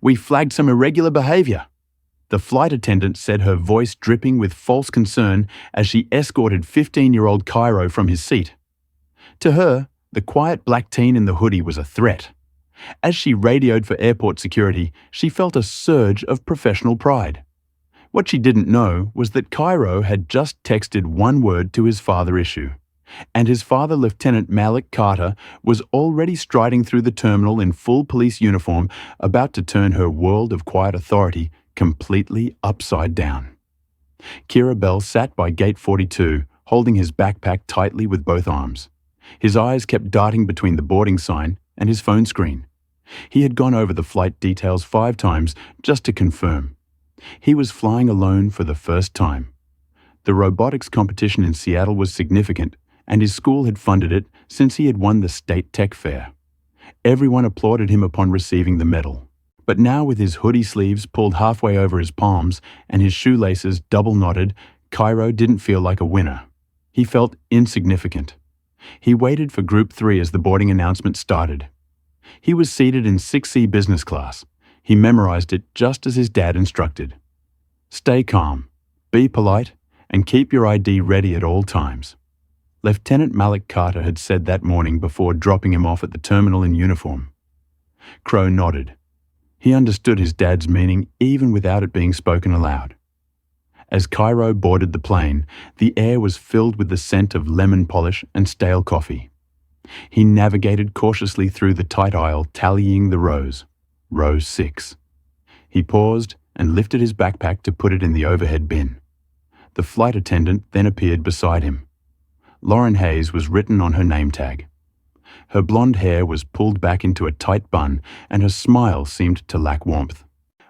We flagged some irregular behavior." The flight attendant said, her voice dripping with false concern as she escorted 15-year-old Cairo from his seat. To her, the quiet black teen in the hoodie was a threat. As she radioed for airport security, she felt a surge of professional pride. What she didn't know was that Cairo had just texted one word to his father issue, and his father, Lieutenant Malik Carter, was already striding through the terminal in full police uniform, about to turn her world of quiet authority completely upside down. Kira Bell sat by gate 42, holding his backpack tightly with both arms. His eyes kept darting between the boarding sign and his phone screen. He had gone over the flight details 5 times just to confirm. He was flying alone for the first time. The robotics competition in Seattle was significant, and his school had funded it since he had won the state tech fair. Everyone applauded him upon receiving the medal. But now, with his hoodie sleeves pulled halfway over his palms and his shoelaces double knotted, Cairo didn't feel like a winner. He felt insignificant. He waited for Group 3 as the boarding announcement started. He was seated in 6C business class. He memorized it just as his dad instructed. Stay calm, be polite, and keep your ID ready at all times. Lieutenant Malik Carter had said that morning before dropping him off at the terminal in uniform. Crow nodded. He understood his dad's meaning even without it being spoken aloud. As Cairo boarded the plane, the air was filled with the scent of lemon polish and stale coffee. He navigated cautiously through the tight aisle, tallying the rows. Row 6. He paused and lifted his backpack to put it in the overhead bin. The flight attendant then appeared beside him. Lauren Hayes was written on her name tag. Her blonde hair was pulled back into a tight bun, and her smile seemed to lack warmth.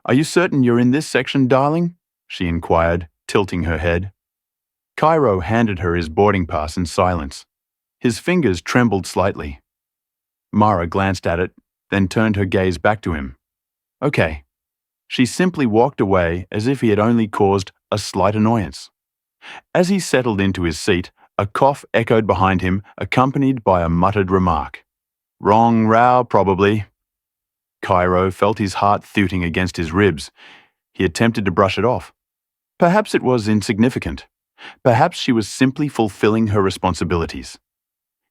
"Are you certain you're in this section, darling?" she inquired, tilting her head. Cairo handed her his boarding pass in silence. His fingers trembled slightly. Mara glanced at it, then turned her gaze back to him. "Okay." She simply walked away as if he had only caused a slight annoyance. As he settled into his seat, a cough echoed behind him, accompanied by a muttered remark. "Wrong row, probably." Cairo felt his heart thudding against his ribs. He attempted to brush it off. Perhaps it was insignificant. Perhaps she was simply fulfilling her responsibilities.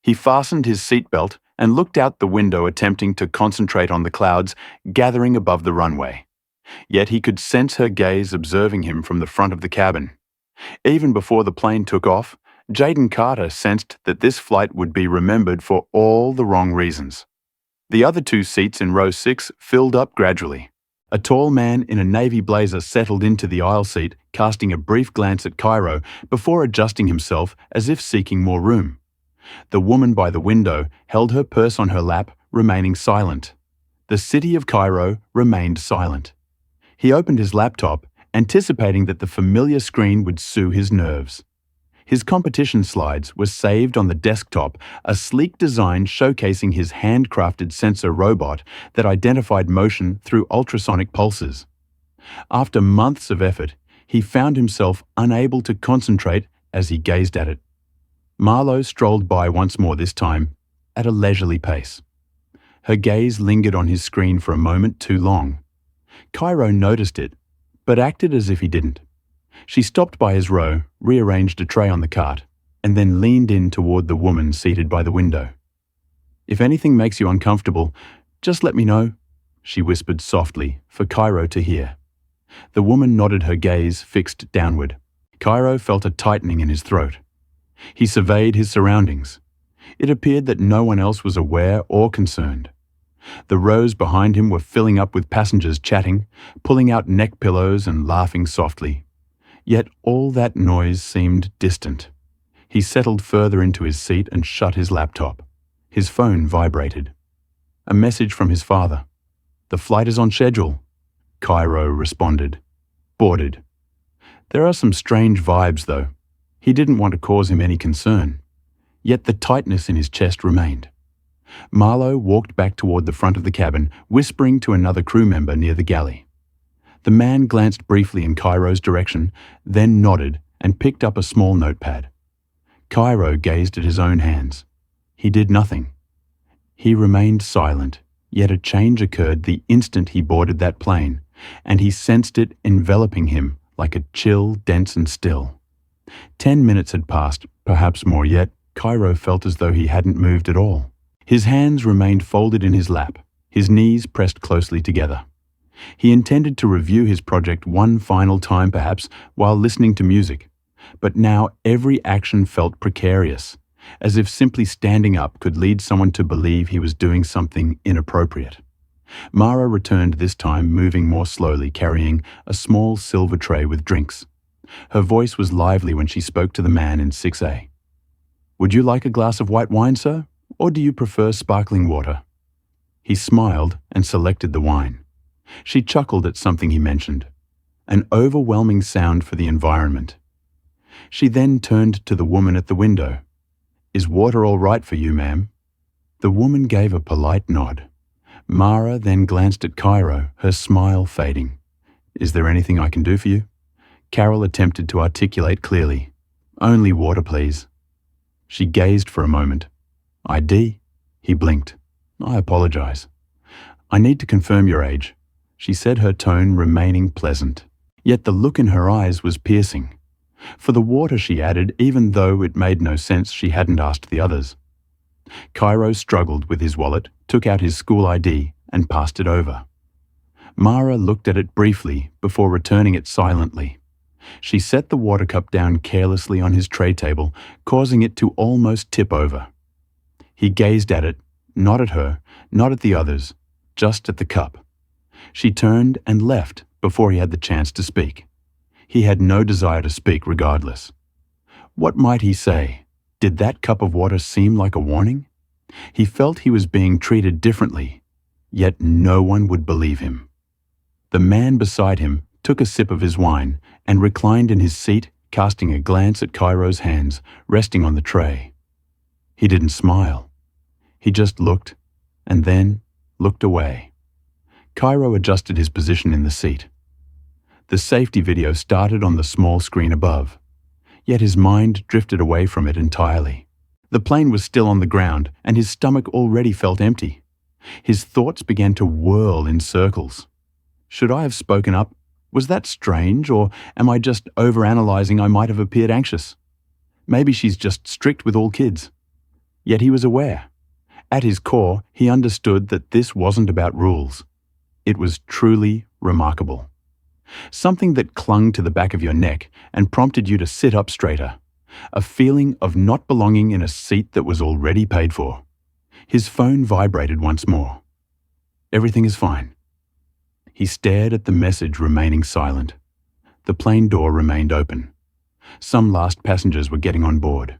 He fastened his seatbelt and looked out the window, attempting to concentrate on the clouds gathering above the runway. Yet he could sense her gaze observing him from the front of the cabin. Even before the plane took off, Jaden Carter sensed that this flight would be remembered for all the wrong reasons. The other 2 seats in row 6 filled up gradually. A tall man in a navy blazer settled into the aisle seat, casting a brief glance at Cairo before adjusting himself as if seeking more room. The woman by the window held her purse on her lap, remaining silent. The city of Cairo remained silent. He opened his laptop, anticipating that the familiar screen would soothe his nerves. His competition slides were saved on the desktop, a sleek design showcasing his handcrafted sensor robot that identified motion through ultrasonic pulses. After months of effort, he found himself unable to concentrate as he gazed at it. Marlowe strolled by once more, this time at a leisurely pace. Her gaze lingered on his screen for a moment too long. Cairo noticed it, but acted as if he didn't. She stopped by his row, rearranged a tray on the cart, and then leaned in toward the woman seated by the window. "If anything makes you uncomfortable, just let me know," she whispered softly for Cairo to hear. The woman nodded, her gaze fixed downward. Cairo felt a tightening in his throat. He surveyed his surroundings. It appeared that no one else was aware or concerned. The rows behind him were filling up with passengers chatting, pulling out neck pillows and laughing softly. Yet all that noise seemed distant. He settled further into his seat and shut his laptop. His phone vibrated. A message from his father. "The flight is on schedule." Cairo responded. "Boarded." There are some strange vibes, though. He didn't want to cause him any concern. Yet the tightness in his chest remained. Marlowe walked back toward the front of the cabin, whispering to another crew member near the galley. The man glanced briefly in Cairo's direction, then nodded and picked up a small notepad. Cairo gazed at his own hands. He did nothing. He remained silent, Yet a change occurred the instant he boarded that plane, and he sensed it enveloping him like a chill, dense and still. 10 minutes had passed, perhaps more, yet Cairo felt as though he hadn't moved at all. His hands remained folded in his lap, his knees pressed closely together. He intended to review his project one final time perhaps while listening to music, but now every action felt precarious, as if simply standing up could lead someone to believe he was doing something inappropriate. Mara returned this time, moving more slowly, carrying a small silver tray with drinks. Her voice was lively when she spoke to the man in 6A. "Would you like a glass of white wine, sir? Or do you prefer sparkling water?" He smiled and selected the wine. She chuckled at something he mentioned, an overwhelming sound for the environment. She then turned to the woman at the window. "Is water all right for you, ma'am?" The woman gave a polite nod. Mara then glanced at Cairo, her smile fading. "Is there anything I can do for you?" Carol attempted to articulate clearly. "Only water, please." She gazed for a moment. "ID?" He blinked. "I apologize. I need to confirm your age," she said, her tone remaining pleasant. Yet the look in her eyes was piercing. For the water, she added, even though it made no sense she hadn't asked the others. Cairo struggled with his wallet, took out his school ID, and passed it over. Mara looked at it briefly before returning it silently. She set the water cup down carelessly on his tray table, causing it to almost tip over. He gazed at it, not at her, not at the others, just at the cup. She turned and left before he had the chance to speak. He had no desire to speak regardless. What might he say? Did that cup of water seem like a warning? He felt he was being treated differently, yet no one would believe him. The man beside him took a sip of his wine and reclined in his seat, casting a glance at Cairo's hands resting on the tray. He didn't smile. He just looked, and then looked away. Cairo adjusted his position in the seat. The safety video started on the small screen above, yet his mind drifted away from it entirely. The plane was still on the ground, and his stomach already felt empty. His thoughts began to whirl in circles. Should I have spoken up? Was that strange, or am I just overanalyzing? I might have appeared anxious. Maybe she's just strict with all kids. Yet he was aware. At his core, he understood that this wasn't about rules. It was truly remarkable. Something that clung to the back of your neck and prompted you to sit up straighter. A feeling of not belonging in a seat that was already paid for. His phone vibrated once more. "Everything is fine." He stared at the message, remaining silent. The plane door remained open. Some last passengers were getting on board.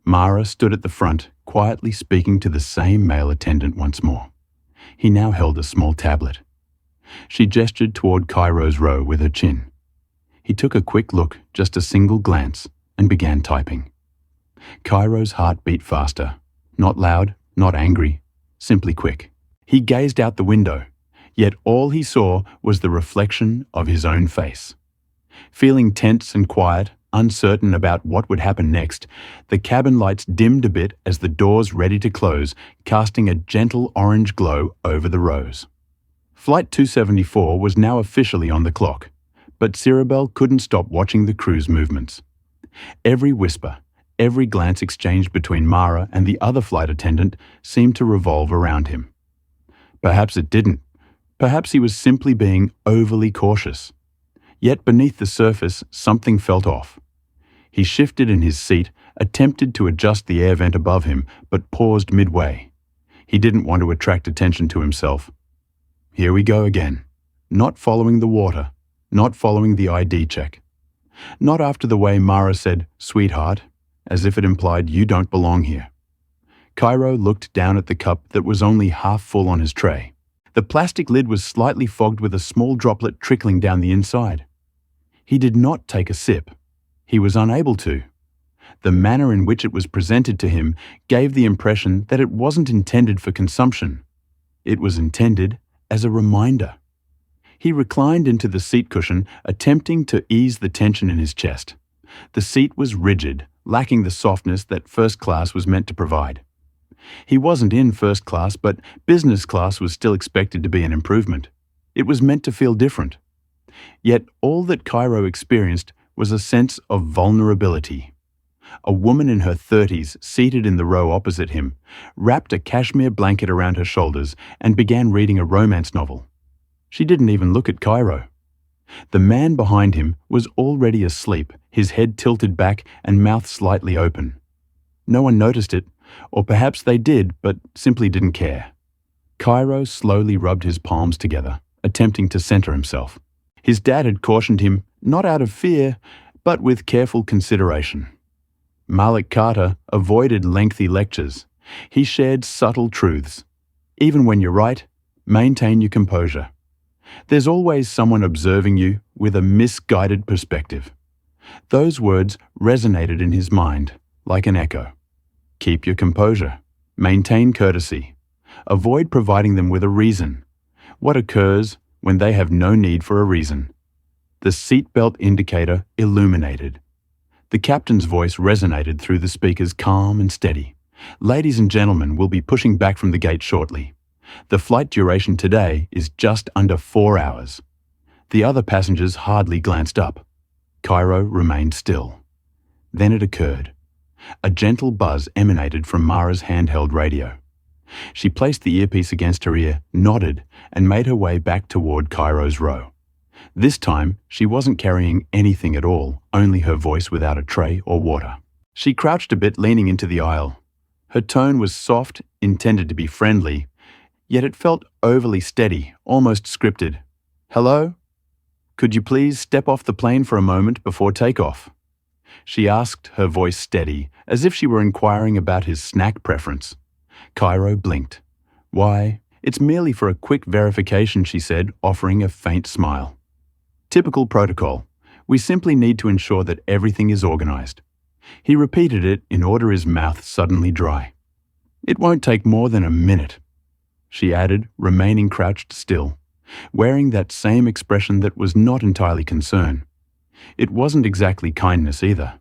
Mara stood at the front, quietly speaking to the same male attendant once more. He now held a small tablet. She gestured toward Cairo's row with her chin. He took a quick look, just a single glance, and began typing. Cairo's heart beat faster. Not loud, not angry, simply quick. He gazed out the window, yet all he saw was the reflection of his own face. Feeling tense and quiet, uncertain about what would happen next, the cabin lights dimmed a bit as the doors ready to close, casting a gentle orange glow over the rows. Flight 274 was now officially on the clock, but Cirabel couldn't stop watching the crew's movements. Every whisper, every glance exchanged between Mara and the other flight attendant seemed to revolve around him. Perhaps it didn't. Perhaps he was simply being overly cautious. Yet beneath the surface, something felt off. He shifted in his seat, attempted to adjust the air vent above him, but paused midway. He didn't want to attract attention to himself. Here we go again. Not following the water, not following the ID check. Not after the way Mara said, "Sweetheart," as if it implied you don't belong here. Cairo looked down at the cup that was only half full on his tray. The plastic lid was slightly fogged with a small droplet trickling down the inside. He did not take a sip. He was unable to. The manner in which it was presented to him gave the impression that it wasn't intended for consumption. It was intended as a reminder. He reclined into the seat cushion, attempting to ease the tension in his chest. The seat was rigid, lacking the softness that first class was meant to provide. He wasn't in first class, but business class was still expected to be an improvement. It was meant to feel different. Yet all that Cairo experienced was a sense of vulnerability. A woman in her 30s, seated in the row opposite him, wrapped a cashmere blanket around her shoulders and began reading a romance novel. She didn't even look at Cairo. The man behind him was already asleep, his head tilted back and mouth slightly open. No one noticed it, or perhaps they did, but simply didn't care. Cairo slowly rubbed his palms together, attempting to center himself. His dad had cautioned him, not out of fear, but with careful consideration. Malik Carter avoided lengthy lectures. He shared subtle truths. Even when you're right, maintain your composure. There's always someone observing you with a misguided perspective. Those words resonated in his mind like an echo. Keep your composure. Maintain courtesy. Avoid providing them with a reason. What occurs when they have no need for a reason? The seatbelt indicator illuminated. The captain's voice resonated through the speakers, calm and steady. Ladies and gentlemen, we'll be pushing back from the gate shortly. The flight duration today is just under 4 hours. The other passengers hardly glanced up. Cairo remained still. Then it occurred. A gentle buzz emanated from Mara's handheld radio. She placed the earpiece against her ear, nodded, and made her way back toward Cairo's row. This time, she wasn't carrying anything at all, only her voice without a tray or water. She crouched a bit, leaning into the aisle. Her tone was soft, intended to be friendly, yet it felt overly steady, almost scripted. "Hello? Could you please step off the plane for a moment before takeoff?" She asked, her voice steady, as if she were inquiring about his snack preference. Cairo blinked. "Why, it's merely for a quick verification," she said, offering a faint smile. "Typical protocol. We simply need to ensure that everything is organized." He repeated it in order, his mouth suddenly dry. "It won't take more than a minute," she added, remaining crouched still, wearing that same expression that was not entirely concern. It wasn't exactly kindness either.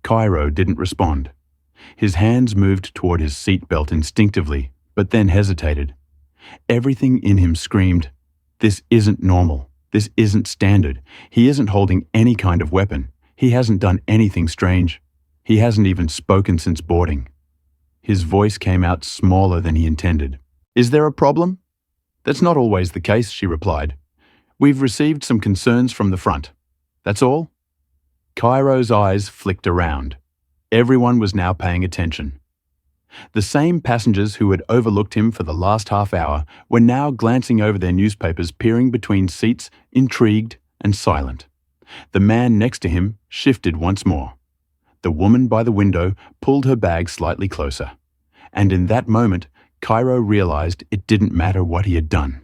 Cairo didn't respond. His hands moved toward his seatbelt instinctively, but then hesitated. Everything in him screamed, "This isn't normal. This isn't standard. He isn't holding any kind of weapon. He hasn't done anything strange. He hasn't even spoken since boarding." His voice came out smaller than he intended. "Is there a problem?" "That's not always the case," she replied. "We've received some concerns from the front. That's all?" Cairo's eyes flicked around. Everyone was now paying attention. The same passengers who had overlooked him for the last half hour were now glancing over their newspapers, peering between seats, intrigued and silent. The man next to him shifted once more. The woman by the window pulled her bag slightly closer. And in that moment, Cairo realized it didn't matter what he had done.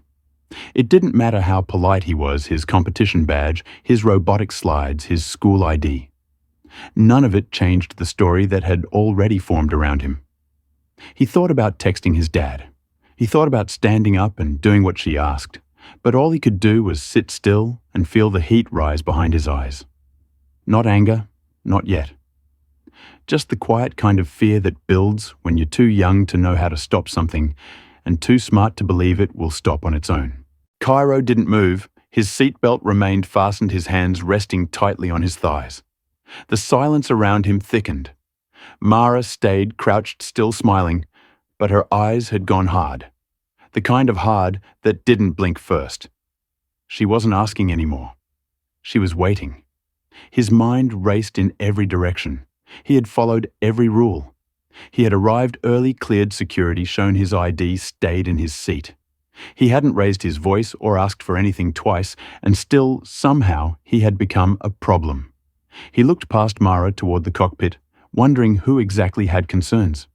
It didn't matter how polite he was, his competition badge, his robotic slides, his school ID. None of it changed the story that had already formed around him. He thought about texting his dad. He thought about standing up and doing what she asked, but all he could do was sit still and feel the heat rise behind his eyes. Not anger, not yet. Just the quiet kind of fear that builds when you're too young to know how to stop something and too smart to believe it will stop on its own. Cairo didn't move. His seatbelt remained fastened, his hands resting tightly on his thighs. The silence around him thickened. Mara stayed crouched, still smiling, but her eyes had gone hard. The kind of hard that didn't blink first. She wasn't asking anymore. She was waiting. His mind raced in every direction. He had followed every rule. He had arrived early, cleared security, shown his ID, stayed in his seat. He hadn't raised his voice or asked for anything twice, and still, somehow, he had become a problem. He looked past Mara toward the cockpit, wondering who exactly had concerns.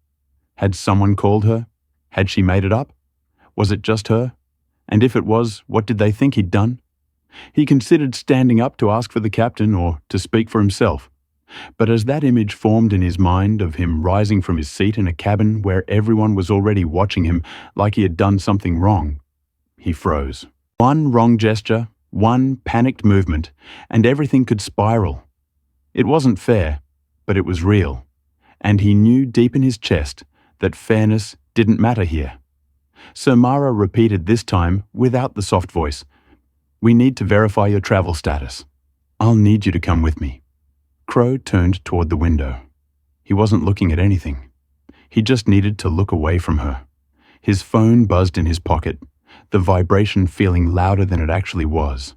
Had someone called her? Had she made it up? Was it just her? And if it was, what did they think he'd done? He considered standing up to ask for the captain or to speak for himself. But as that image formed in his mind of him rising from his seat in a cabin where everyone was already watching him like he had done something wrong, he froze. One wrong gesture, one panicked movement, and everything could spiral. It wasn't fair, but it was real, and he knew deep in his chest that fairness didn't matter here. Sir Mara repeated this time without the soft voice. "We need to verify your travel status. I'll need you to come with me." Crow turned toward the window. He wasn't looking at anything. He just needed to look away from her. His phone buzzed in his pocket, the vibration feeling louder than it actually was.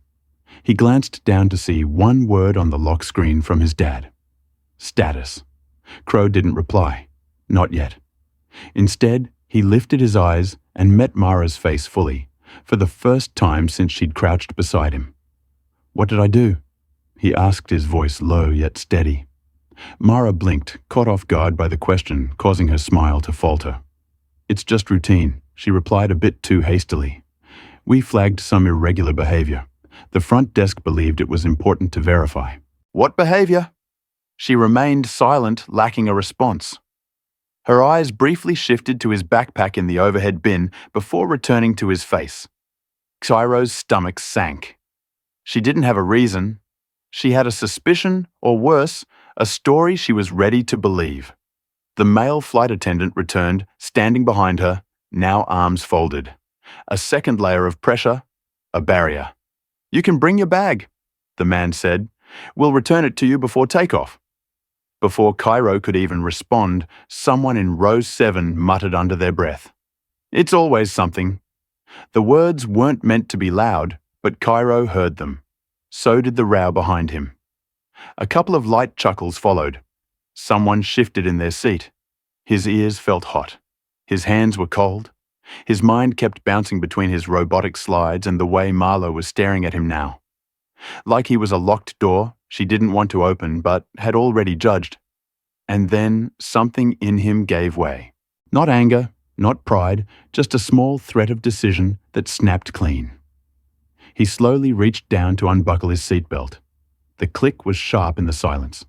He glanced down to see one word on the lock screen from his dad. Status. Crow didn't reply. Not yet. Instead, he lifted his eyes and met Mara's face fully, for the first time since she'd crouched beside him. "What did I do?" he asked, his voice low yet steady. Mara blinked, caught off guard by the question, causing her smile to falter. "It's just routine," she replied a bit too hastily. "We flagged some irregular behavior. The front desk believed it was important to verify." "What behavior?" She remained silent, lacking a response. Her eyes briefly shifted to his backpack in the overhead bin before returning to his face. Cairo's stomach sank. She didn't have a reason. She had a suspicion, or worse, a story she was ready to believe. The male flight attendant returned, standing behind her, now arms folded. A second layer of pressure, a barrier. "You can bring your bag," the man said. "We'll return it to you before takeoff." Before Cairo could even respond, someone in row 7 muttered under their breath. "It's always something." The words weren't meant to be loud, but Cairo heard them. So did the row behind him. A couple of light chuckles followed. Someone shifted in their seat. His ears felt hot. His hands were cold. His mind kept bouncing between his robotic slides and the way Marlo was staring at him now. Like he was a locked door she didn't want to open but had already judged. And then something in him gave way. Not anger, not pride, just a small thread of decision that snapped clean. He slowly reached down to unbuckle his seatbelt. The click was sharp in the silence.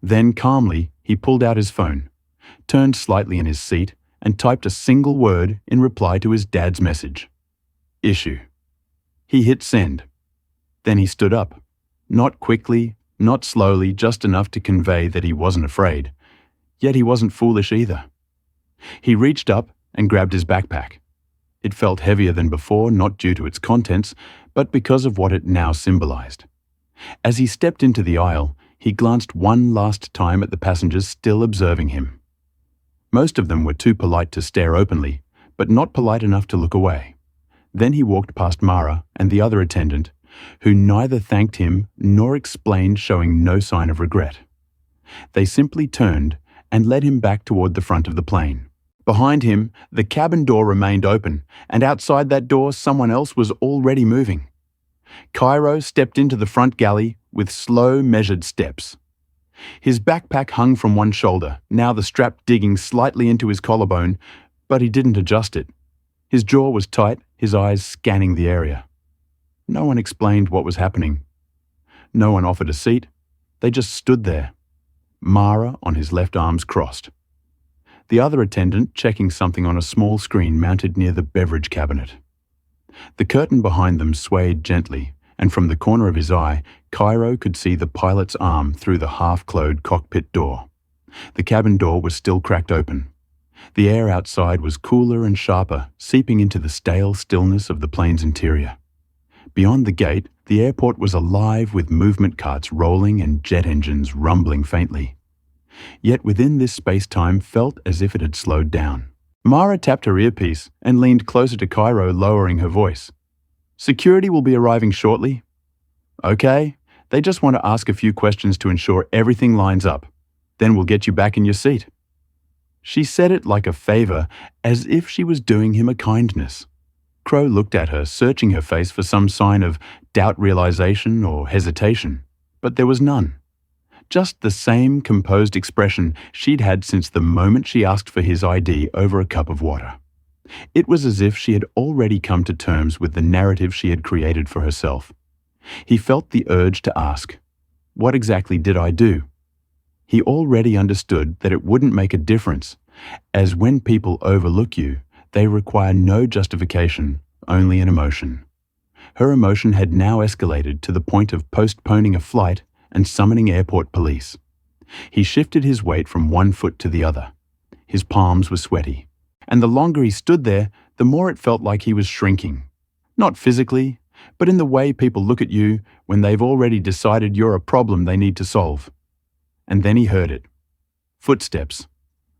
Then calmly, he pulled out his phone, turned slightly in his seat, and typed a single word in reply to his dad's message. Issue. He hit send. Then he stood up. Not quickly, not slowly, just enough to convey that he wasn't afraid. Yet he wasn't foolish either. He reached up and grabbed his backpack. It felt heavier than before, not due to its contents, but because of what it now symbolized. As he stepped into the aisle, he glanced one last time at the passengers still observing him. Most of them were too polite to stare openly, but not polite enough to look away. Then he walked past Mara and the other attendant, who neither thanked him nor explained, showing no sign of regret. They simply turned and led him back toward the front of the plane. Behind him, the cabin door remained open, and outside that door someone else was already moving. Cairo stepped into the front galley with slow, measured steps. His backpack hung from one shoulder, now the strap digging slightly into his collarbone, but he didn't adjust it. His jaw was tight, his eyes scanning the area. No one explained what was happening. No one offered a seat. They just stood there. Mara on his left arms crossed. The other attendant checking something on a small screen mounted near the beverage cabinet. The curtain behind them swayed gently, and from the corner of his eye, Cairo could see the pilot's arm through the half-closed cockpit door. The cabin door was still cracked open. The air outside was cooler and sharper, seeping into the stale stillness of the plane's interior. Beyond the gate, the airport was alive with movement carts rolling and jet engines rumbling faintly. Yet within this space-time felt as if it had slowed down. Mara tapped her earpiece and leaned closer to Cairo, lowering her voice. "Security will be arriving shortly." "Okay, they just want to ask a few questions to ensure everything lines up. Then we'll get you back in your seat." She said it like a favor, as if she was doing him a kindness. Crow looked at her, searching her face for some sign of doubt, realization, or hesitation, but there was none. Just the same composed expression she'd had since the moment she asked for his ID over a cup of water. It was as if she had already come to terms with the narrative she had created for herself. He felt the urge to ask, "What exactly did I do?" He already understood that it wouldn't make a difference, as when people overlook you, they require no justification, only an emotion. Her emotion had now escalated to the point of postponing a flight and summoning airport police. He shifted his weight from one foot to the other. His palms were sweaty. And the longer he stood there, the more it felt like he was shrinking. Not physically, but in the way people look at you when they've already decided you're a problem they need to solve. And then he heard it. Footsteps.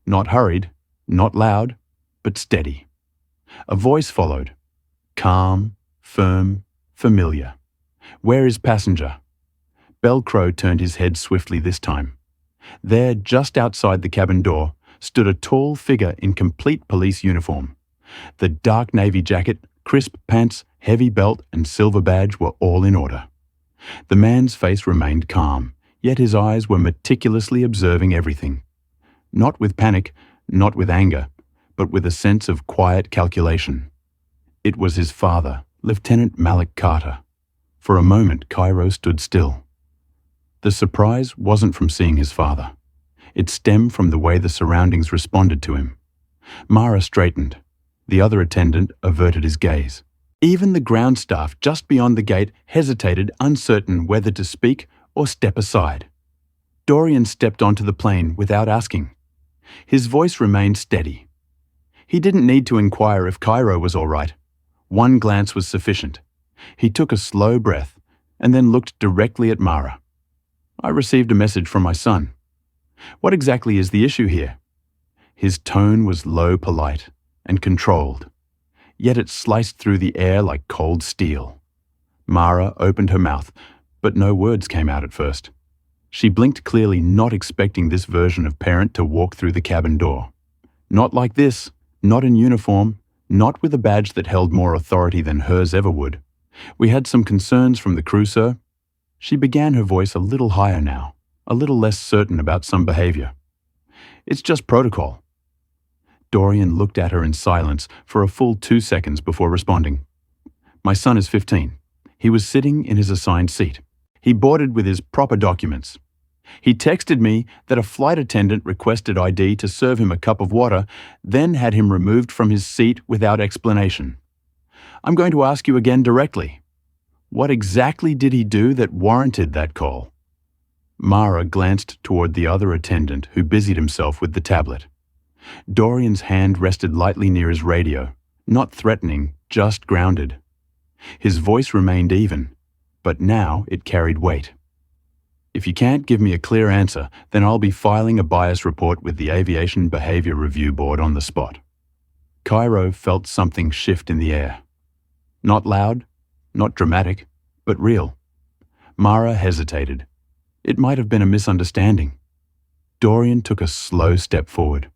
Not hurried, not loud, but steady. A voice followed. Calm, firm, familiar. Where is passenger? Crow turned his head swiftly this time. There, just outside the cabin door, stood a tall figure in complete police uniform. The dark navy jacket, crisp pants, heavy belt, and silver badge were all in order. The man's face remained calm, yet his eyes were meticulously observing everything. Not with panic, not with anger, but with a sense of quiet calculation. It was his father, Lieutenant Malik Carter. For a moment, Cairo stood still. The surprise wasn't from seeing his father. It stemmed from the way the surroundings responded to him. Mara straightened. The other attendant averted his gaze. Even the ground staff just beyond the gate hesitated, uncertain whether to speak or step aside. Dorian stepped onto the plane without asking. His voice remained steady. He didn't need to inquire if Cairo was all right. One glance was sufficient. He took a slow breath and then looked directly at Mara. I received a message from my son. What exactly is the issue here? His tone was low, polite, and controlled, yet it sliced through the air like cold steel. Mara opened her mouth, but no words came out at first. She blinked clearly, not expecting this version of parent to walk through the cabin door. Not like this, not in uniform, not with a badge that held more authority than hers ever would. We had some concerns from the crew, sir. She began, her voice a little higher now, a little less certain about some behavior. It's just protocol. Dorian looked at her in silence for a full 2 seconds before responding. My son is 15. He was sitting in his assigned seat. He boarded with his proper documents. He texted me that a flight attendant requested ID to serve him a cup of water, then had him removed from his seat without explanation. I'm going to ask you again directly. What exactly did he do that warranted that call? Mara glanced toward the other attendant who busied himself with the tablet. Dorian's hand rested lightly near his radio, not threatening, just grounded. His voice remained even, but now it carried weight. If you can't give me a clear answer, then I'll be filing a bias report with the Aviation Behavior Review Board on the spot. Cairo felt something shift in the air. Not loud, not dramatic, but real. Mara hesitated. It might have been a misunderstanding. Dorian took a slow step forward.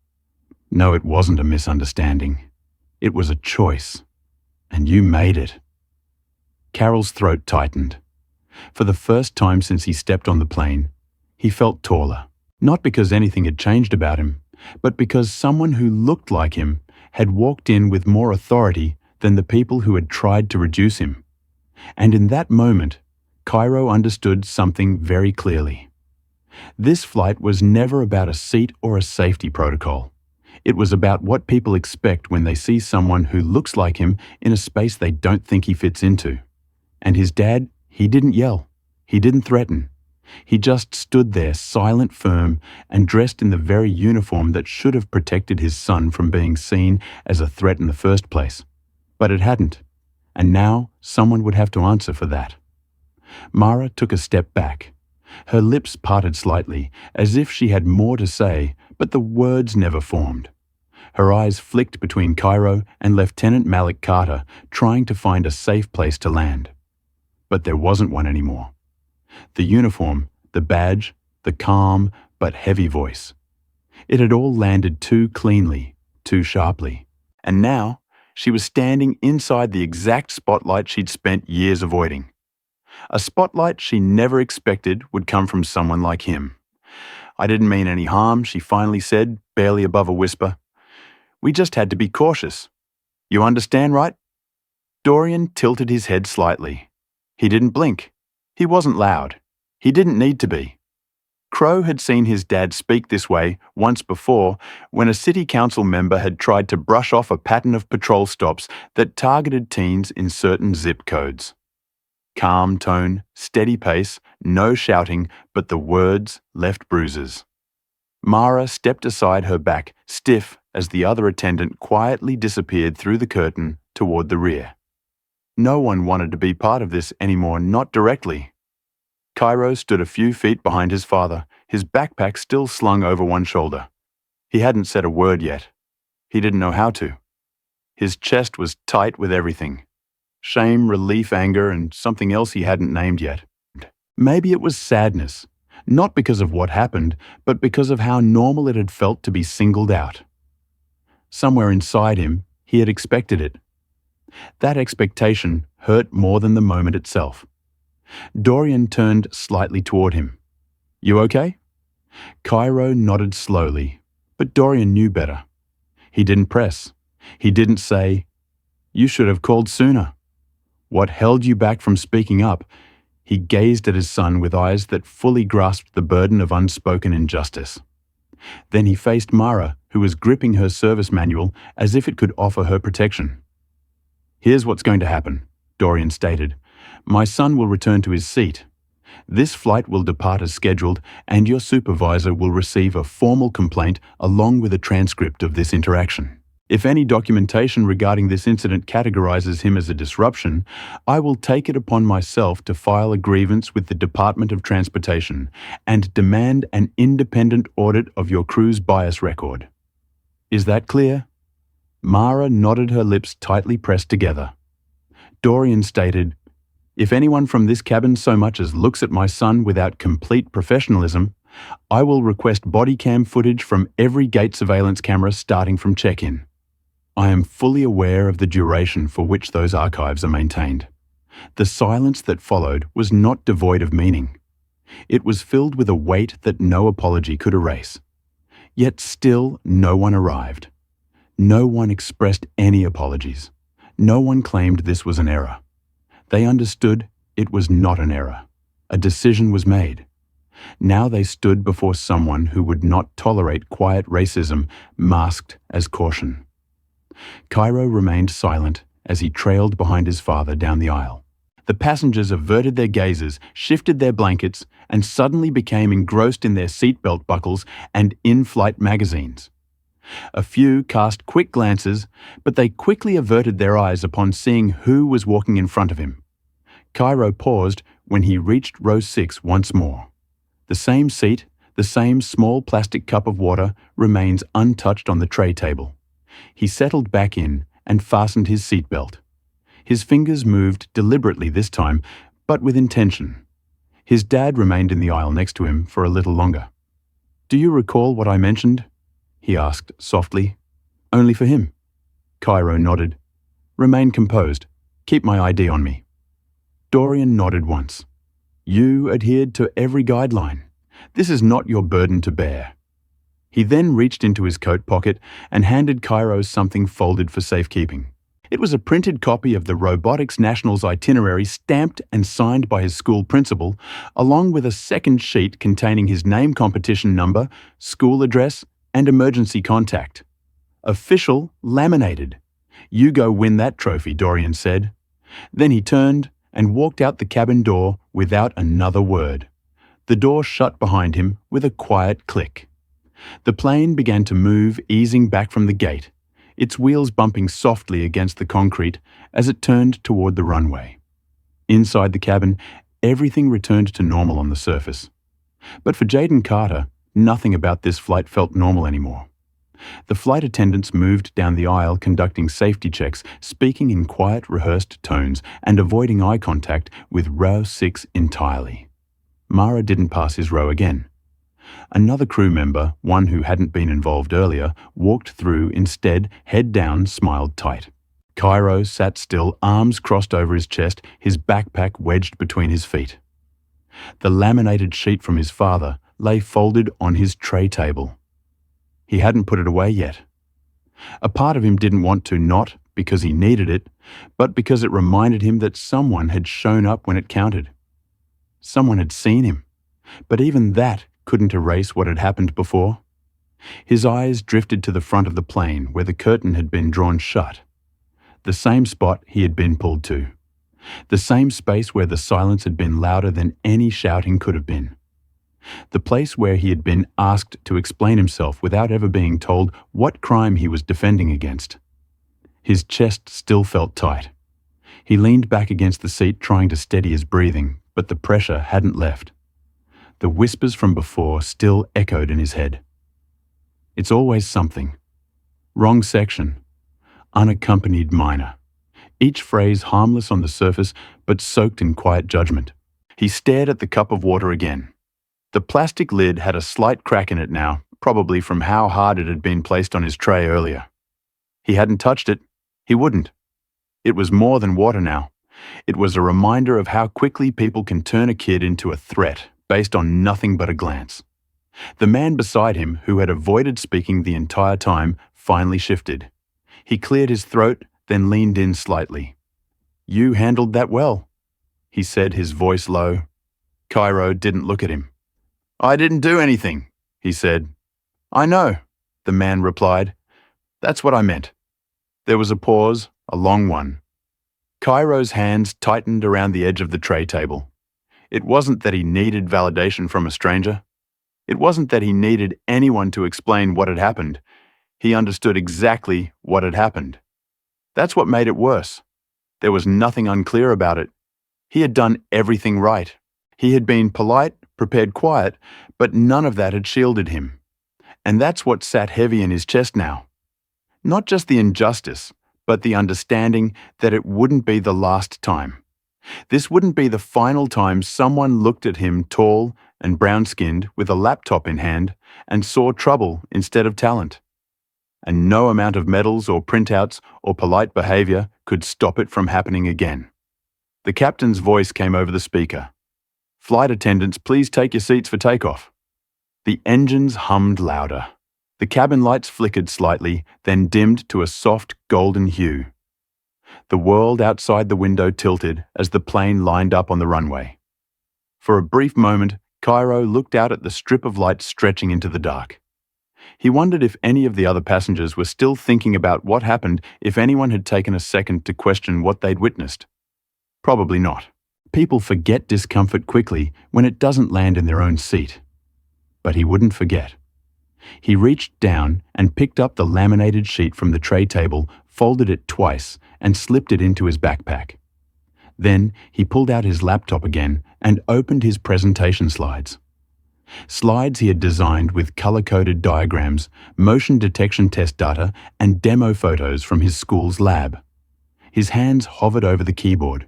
No, it wasn't a misunderstanding. It was a choice. And you made it. Carol's throat tightened. For the first time since he stepped on the plane, he felt taller. Not because anything had changed about him, but because someone who looked like him had walked in with more authority than the people who had tried to reduce him. And in that moment, Cairo understood something very clearly. This flight was never about a seat or a safety protocol. It was about what people expect when they see someone who looks like him in a space they don't think he fits into. And his dad, he didn't yell. He didn't threaten. He just stood there, silent, firm, and dressed in the very uniform that should have protected his son from being seen as a threat in the first place. But it hadn't. And now someone would have to answer for that. Mara took a step back. Her lips parted slightly, as if she had more to say, but the words never formed. Her eyes flicked between Cairo and Lieutenant Malik Carter, trying to find a safe place to land. But there wasn't one anymore. The uniform, the badge, the calm but heavy voice. It had all landed too cleanly, too sharply. And now, she was standing inside the exact spotlight she'd spent years avoiding. A spotlight she never expected would come from someone like him. I didn't mean any harm, she finally said, barely above a whisper. We just had to be cautious. You understand, right? Dorian tilted his head slightly. He didn't blink. He wasn't loud. He didn't need to be. Crow had seen his dad speak this way once before when a city council member had tried to brush off a pattern of patrol stops that targeted teens in certain zip codes. Calm tone, steady pace, no shouting, but the words left bruises. Mara stepped aside, her back stiff as the other attendant quietly disappeared through the curtain toward the rear. No one wanted to be part of this anymore, not directly. Cairo stood a few feet behind his father, his backpack still slung over one shoulder. He hadn't said a word yet. He didn't know how to. His chest was tight with everything. Shame, relief, anger, and something else he hadn't named yet. Maybe it was sadness, not because of what happened, but because of how normal it had felt to be singled out. Somewhere inside him, he had expected it. That expectation hurt more than the moment itself. Dorian turned slightly toward him. "You okay?" Cairo nodded slowly, but Dorian knew better. He didn't press. He didn't say, "You should have called sooner." What held you back from speaking up? He gazed at his son with eyes that fully grasped the burden of unspoken injustice. Then he faced Mara, who was gripping her service manual as if it could offer her protection. "Here's what's going to happen," Dorian stated. "My son will return to his seat. This flight will depart as scheduled, and your supervisor will receive a formal complaint along with a transcript of this interaction. If any documentation regarding this incident categorizes him as a disruption, I will take it upon myself to file a grievance with the Department of Transportation and demand an independent audit of your crew's bias record. Is that clear?" Mara nodded, her lips tightly pressed together. Dorian stated, "If anyone from this cabin so much as looks at my son without complete professionalism, I will request body cam footage from every gate surveillance camera starting from check-in." I am fully aware of the duration for which those archives are maintained. The silence that followed was not devoid of meaning. It was filled with a weight that no apology could erase. Yet still no one arrived. No one expressed any apologies. No one claimed this was an error. They understood it was not an error. A decision was made. Now they stood before someone who would not tolerate quiet racism masked as caution. Cairo remained silent as he trailed behind his father down the aisle. The passengers averted their gazes, shifted their blankets, and suddenly became engrossed in their seatbelt buckles and in-flight magazines. A few cast quick glances, but they quickly averted their eyes upon seeing who was walking in front of him. Cairo paused when he reached row 6 once more. The same seat, the same small plastic cup of water remains untouched on the tray table. He settled back in and fastened his seatbelt. His fingers moved deliberately this time, but with intention. His dad remained in the aisle next to him for a little longer. "Do you recall what I mentioned?" he asked softly. "Only for him." Cairo nodded. "Remain composed. Keep my ID on me." Dorian nodded once. "You adhered to every guideline. This is not your burden to bear." He then reached into his coat pocket and handed Cairo something folded for safekeeping. It was a printed copy of the Robotics Nationals itinerary stamped and signed by his school principal, along with a second sheet containing his name competition number, school address, and emergency contact. Official, laminated. "You go win that trophy," Dorian said. Then he turned and walked out the cabin door without another word. The door shut behind him with a quiet click. The plane began to move, easing back from the gate, its wheels bumping softly against the concrete as it turned toward the runway. Inside the cabin, everything returned to normal on the surface. But for Jaden Carter, nothing about this flight felt normal anymore. The flight attendants moved down the aisle conducting safety checks, speaking in quiet, rehearsed tones and avoiding eye contact with row 6 entirely. Mara didn't pass his row again. Another crew member, one who hadn't been involved earlier, walked through instead, head down, smiled tight. Cairo sat still, arms crossed over his chest, his backpack wedged between his feet. The laminated sheet from his father lay folded on his tray table. He hadn't put it away yet. A part of him didn't want to, not because he needed it, but because it reminded him that someone had shown up when it counted. Someone had seen him, but even that couldn't erase what had happened before. His eyes drifted to the front of the plane where the curtain had been drawn shut. The same spot he had been pulled to. The same space where the silence had been louder than any shouting could have been. The place where he had been asked to explain himself without ever being told what crime he was defending against. His chest still felt tight. He leaned back against the seat trying to steady his breathing, but the pressure hadn't left. The whispers from before still echoed in his head. It's always something. Wrong section. Unaccompanied minor. Each phrase harmless on the surface, but soaked in quiet judgment. He stared at the cup of water again. The plastic lid had a slight crack in it now, probably from how hard it had been placed on his tray earlier. He hadn't touched it. He wouldn't. It was more than water now. It was a reminder of how quickly people can turn a kid into a threat based on nothing but a glance. The man beside him, who had avoided speaking the entire time, finally shifted. He cleared his throat, then leaned in slightly. "You handled that well," he said, his voice low. Cairo didn't look at him. "I didn't do anything," he said. "I know," the man replied. "That's what I meant." There was a pause, a long one. Cairo's hands tightened around the edge of the tray table. It wasn't that he needed validation from a stranger. It wasn't that he needed anyone to explain what had happened. He understood exactly what had happened. That's what made it worse. There was nothing unclear about it. He had done everything right. He had been polite, prepared quiet, but none of that had shielded him. And that's what sat heavy in his chest now. Not just the injustice, but the understanding that it wouldn't be the last time. This wouldn't be the final time someone looked at him tall and brown-skinned with a laptop in hand and saw trouble instead of talent. And no amount of medals or printouts or polite behavior could stop it from happening again. The captain's voice came over the speaker. "Flight attendants, please take your seats for takeoff." The engines hummed louder. The cabin lights flickered slightly, then dimmed to a soft golden hue. The world outside the window tilted as the plane lined up on the runway. For a brief moment, Cairo looked out at the strip of light stretching into the dark. He wondered if any of the other passengers were still thinking about what happened if anyone had taken a second to question what they'd witnessed. Probably not. People forget discomfort quickly when it doesn't land in their own seat. But he wouldn't forget. He reached down and picked up the laminated sheet from the tray table, folded it twice, and slipped it into his backpack. Then he pulled out his laptop again and opened his presentation slides. Slides he had designed with color-coded diagrams, motion detection test data, and demo photos from his school's lab. His hands hovered over the keyboard.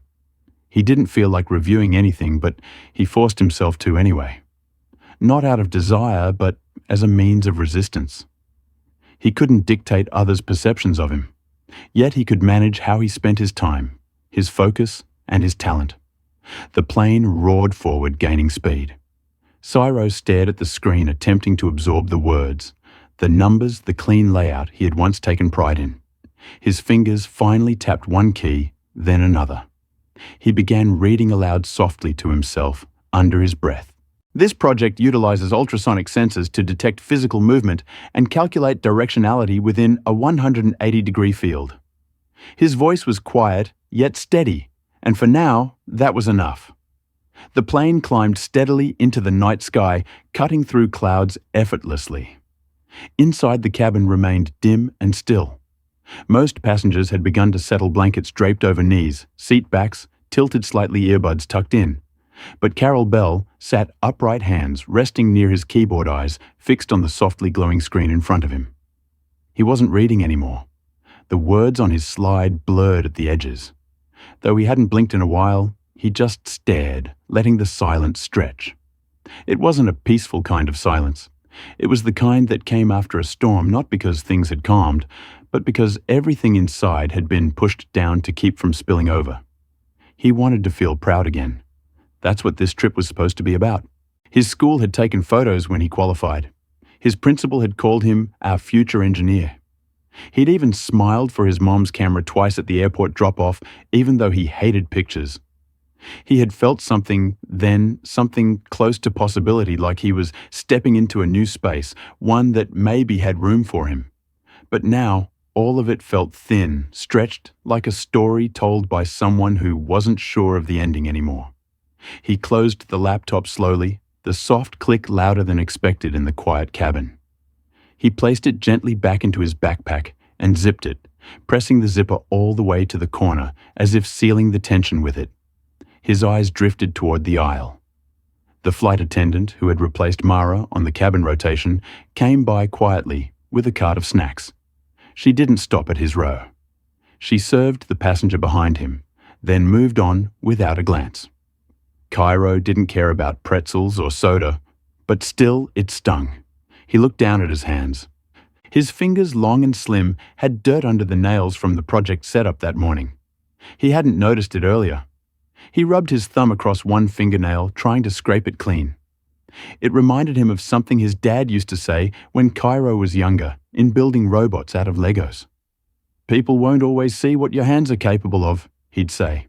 He didn't feel like reviewing anything, but he forced himself to anyway. Not out of desire, but as a means of resistance. He couldn't dictate others' perceptions of him, yet he could manage how he spent his time, his focus, and his talent. The plane roared forward, gaining speed. Cairo stared at the screen, attempting to absorb the words, the numbers, the clean layout he had once taken pride in. His fingers finally tapped one key, then another. He began reading aloud softly to himself, under his breath. This project utilizes ultrasonic sensors to detect physical movement and calculate directionality within a 180-degree field. His voice was quiet, yet steady, and for now, that was enough. The plane climbed steadily into the night sky, cutting through clouds effortlessly. Inside, the cabin remained dim and still. Most passengers had begun to settle blankets draped over knees, seat backs, tilted slightly, earbuds tucked in. But Carol Bell sat upright, hands resting near his keyboard, eyes fixed on the softly glowing screen in front of him. He wasn't reading anymore. The words on his slide blurred at the edges. Though he hadn't blinked in a while, he just stared, letting the silence stretch. It wasn't a peaceful kind of silence. It was the kind that came after a storm, not because things had calmed, but because everything inside had been pushed down to keep from spilling over. He wanted to feel proud again. That's what this trip was supposed to be about. His school had taken photos when he qualified. His principal had called him our future engineer. He'd even smiled for his mom's camera twice at the airport drop-off, even though he hated pictures. He had felt something then, something close to possibility, like he was stepping into a new space, one that maybe had room for him. But now, all of it felt thin, stretched like a story told by someone who wasn't sure of the ending anymore. He closed the laptop slowly, the soft click louder than expected in the quiet cabin. He placed it gently back into his backpack and zipped it, pressing the zipper all the way to the corner as if sealing the tension with it. His eyes drifted toward the aisle. The flight attendant, who had replaced Mara on the cabin rotation, came by quietly with a cart of snacks. She didn't stop at his row. She served the passenger behind him, then moved on without a glance. Cairo didn't care about pretzels or soda, but still it stung. He looked down at his hands. His fingers, long and slim, had dirt under the nails from the project setup that morning. He hadn't noticed it earlier. He rubbed his thumb across one fingernail, trying to scrape it clean. It reminded him of something his dad used to say when Cairo was younger, in building robots out of Legos. "People won't always see what your hands are capable of," he'd say.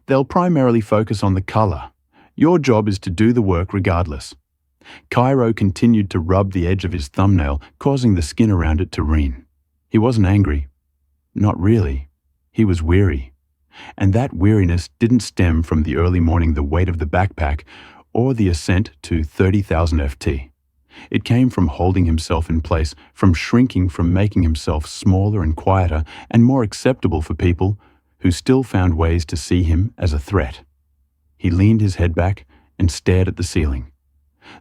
"They'll primarily focus on the color. Your job is to do the work regardless." Cairo continued to rub the edge of his thumbnail, causing the skin around it to reen. He wasn't angry. Not really. He was weary. And that weariness didn't stem from the early morning, the weight of the backpack, or the ascent to 30,000 FT. It came from holding himself in place, from shrinking, from making himself smaller and quieter and more acceptable for people who still found ways to see him as a threat. He leaned his head back and stared at the ceiling.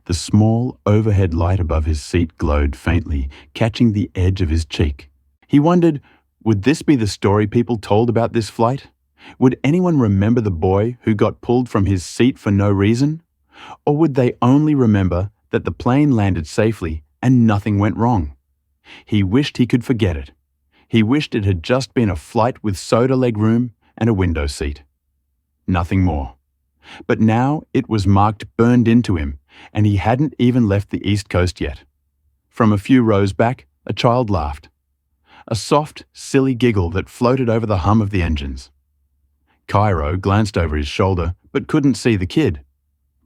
The small overhead light above his seat glowed faintly, catching the edge of his cheek. He wondered, would this be the story people told about this flight? Would anyone remember the boy who got pulled from his seat for no reason? Or would they only remember that the plane landed safely and nothing went wrong? He wished he could forget it. He wished it had just been a flight with soda leg room and a window seat. Nothing more. But now it was marked burned into him, and he hadn't even left the East Coast yet. From a few rows back, a child laughed. A soft, silly giggle that floated over the hum of the engines. Cairo glanced over his shoulder, but couldn't see the kid.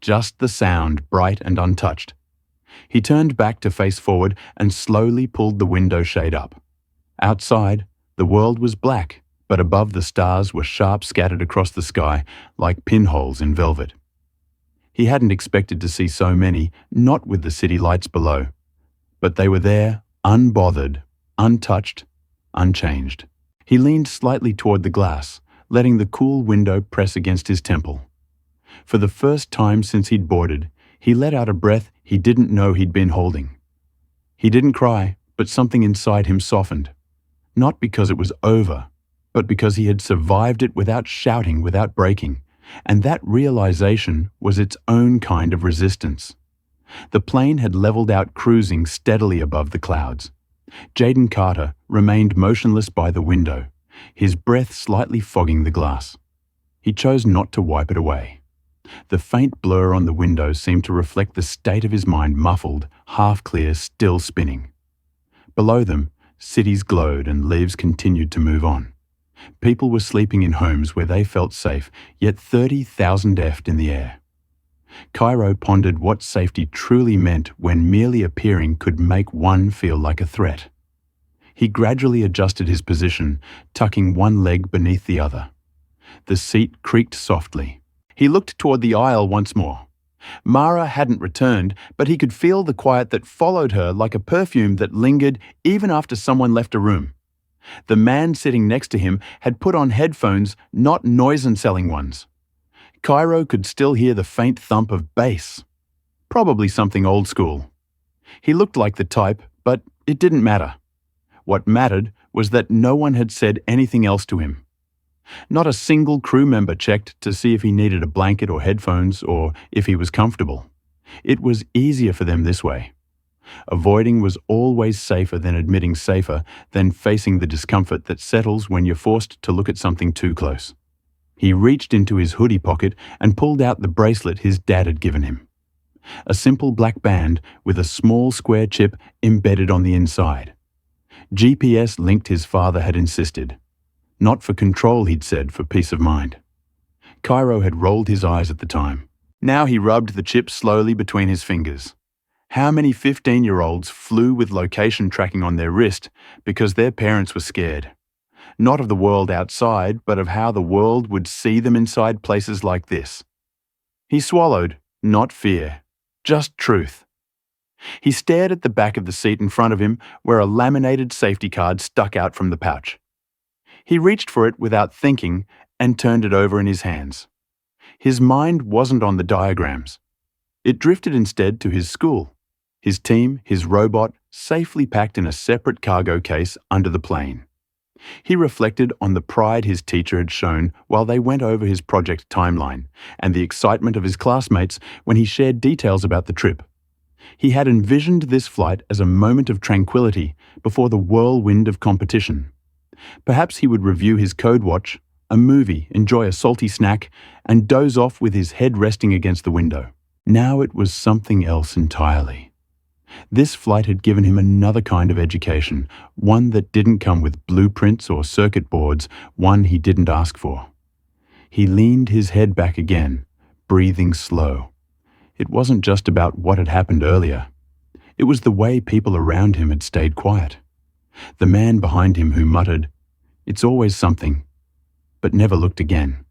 Just the sound, bright and untouched. He turned back to face forward and slowly pulled the window shade up. Outside, the world was black, but above the stars were sharp scattered across the sky like pinholes in velvet. He hadn't expected to see so many, not with the city lights below. But they were there, unbothered, untouched, unchanged. He leaned slightly toward the glass, letting the cool window press against his temple. For the first time since he'd boarded, he let out a breath he didn't know he'd been holding. He didn't cry, but something inside him softened. Not because it was over, but because he had survived it without shouting, without breaking. And that realization was its own kind of resistance. The plane had leveled out, cruising steadily above the clouds. Jaden Carter remained motionless by the window, his breath slightly fogging the glass. He chose not to wipe it away. The faint blur on the window seemed to reflect the state of his mind, muffled, half-clear, still spinning. Below them, cities glowed and leaves continued to move on. People were sleeping in homes where they felt safe, yet 30,000 F'd in the air. Cairo pondered what safety truly meant when merely appearing could make one feel like a threat. He gradually adjusted his position, tucking one leg beneath the other. The seat creaked softly. He looked toward the aisle once more. Mara hadn't returned, but he could feel the quiet that followed her like a perfume that lingered even after someone left a room. The man sitting next to him had put on headphones, not noise-cancelling ones. Cairo could still hear the faint thump of bass. Probably something old school. He looked like the type, but it didn't matter. What mattered was that no one had said anything else to him. Not a single crew member checked to see if he needed a blanket or headphones or if he was comfortable. It was easier for them this way. Avoiding was always safer than admitting, safer than facing the discomfort that settles when you're forced to look at something too close. He reached into his hoodie pocket and pulled out the bracelet his dad had given him. A simple black band with a small square chip embedded on the inside. GPS linked, his father had insisted. Not for control, he'd said, for peace of mind. Cairo had rolled his eyes at the time. Now he rubbed the chip slowly between his fingers. How many 15-year-olds flew with location tracking on their wrist because their parents were scared? Not of the world outside, but of how the world would see them inside places like this. He swallowed, not fear, just truth. He stared at the back of the seat in front of him where a laminated safety card stuck out from the pouch. He reached for it without thinking and turned it over in his hands. His mind wasn't on the diagrams. It drifted instead to his school, his team, his robot, safely packed in a separate cargo case under the plane. He reflected on the pride his teacher had shown while they went over his project timeline and the excitement of his classmates when he shared details about the trip. He had envisioned this flight as a moment of tranquility before the whirlwind of competition. Perhaps he would review his code watch, a movie, enjoy a salty snack, and doze off with his head resting against the window. Now it was something else entirely. This flight had given him another kind of education, one that didn't come with blueprints or circuit boards, one he didn't ask for. He leaned his head back again, breathing slow. It wasn't just about what had happened earlier. It was the way people around him had stayed quiet. The man behind him who muttered, "It's always something," but never looked again.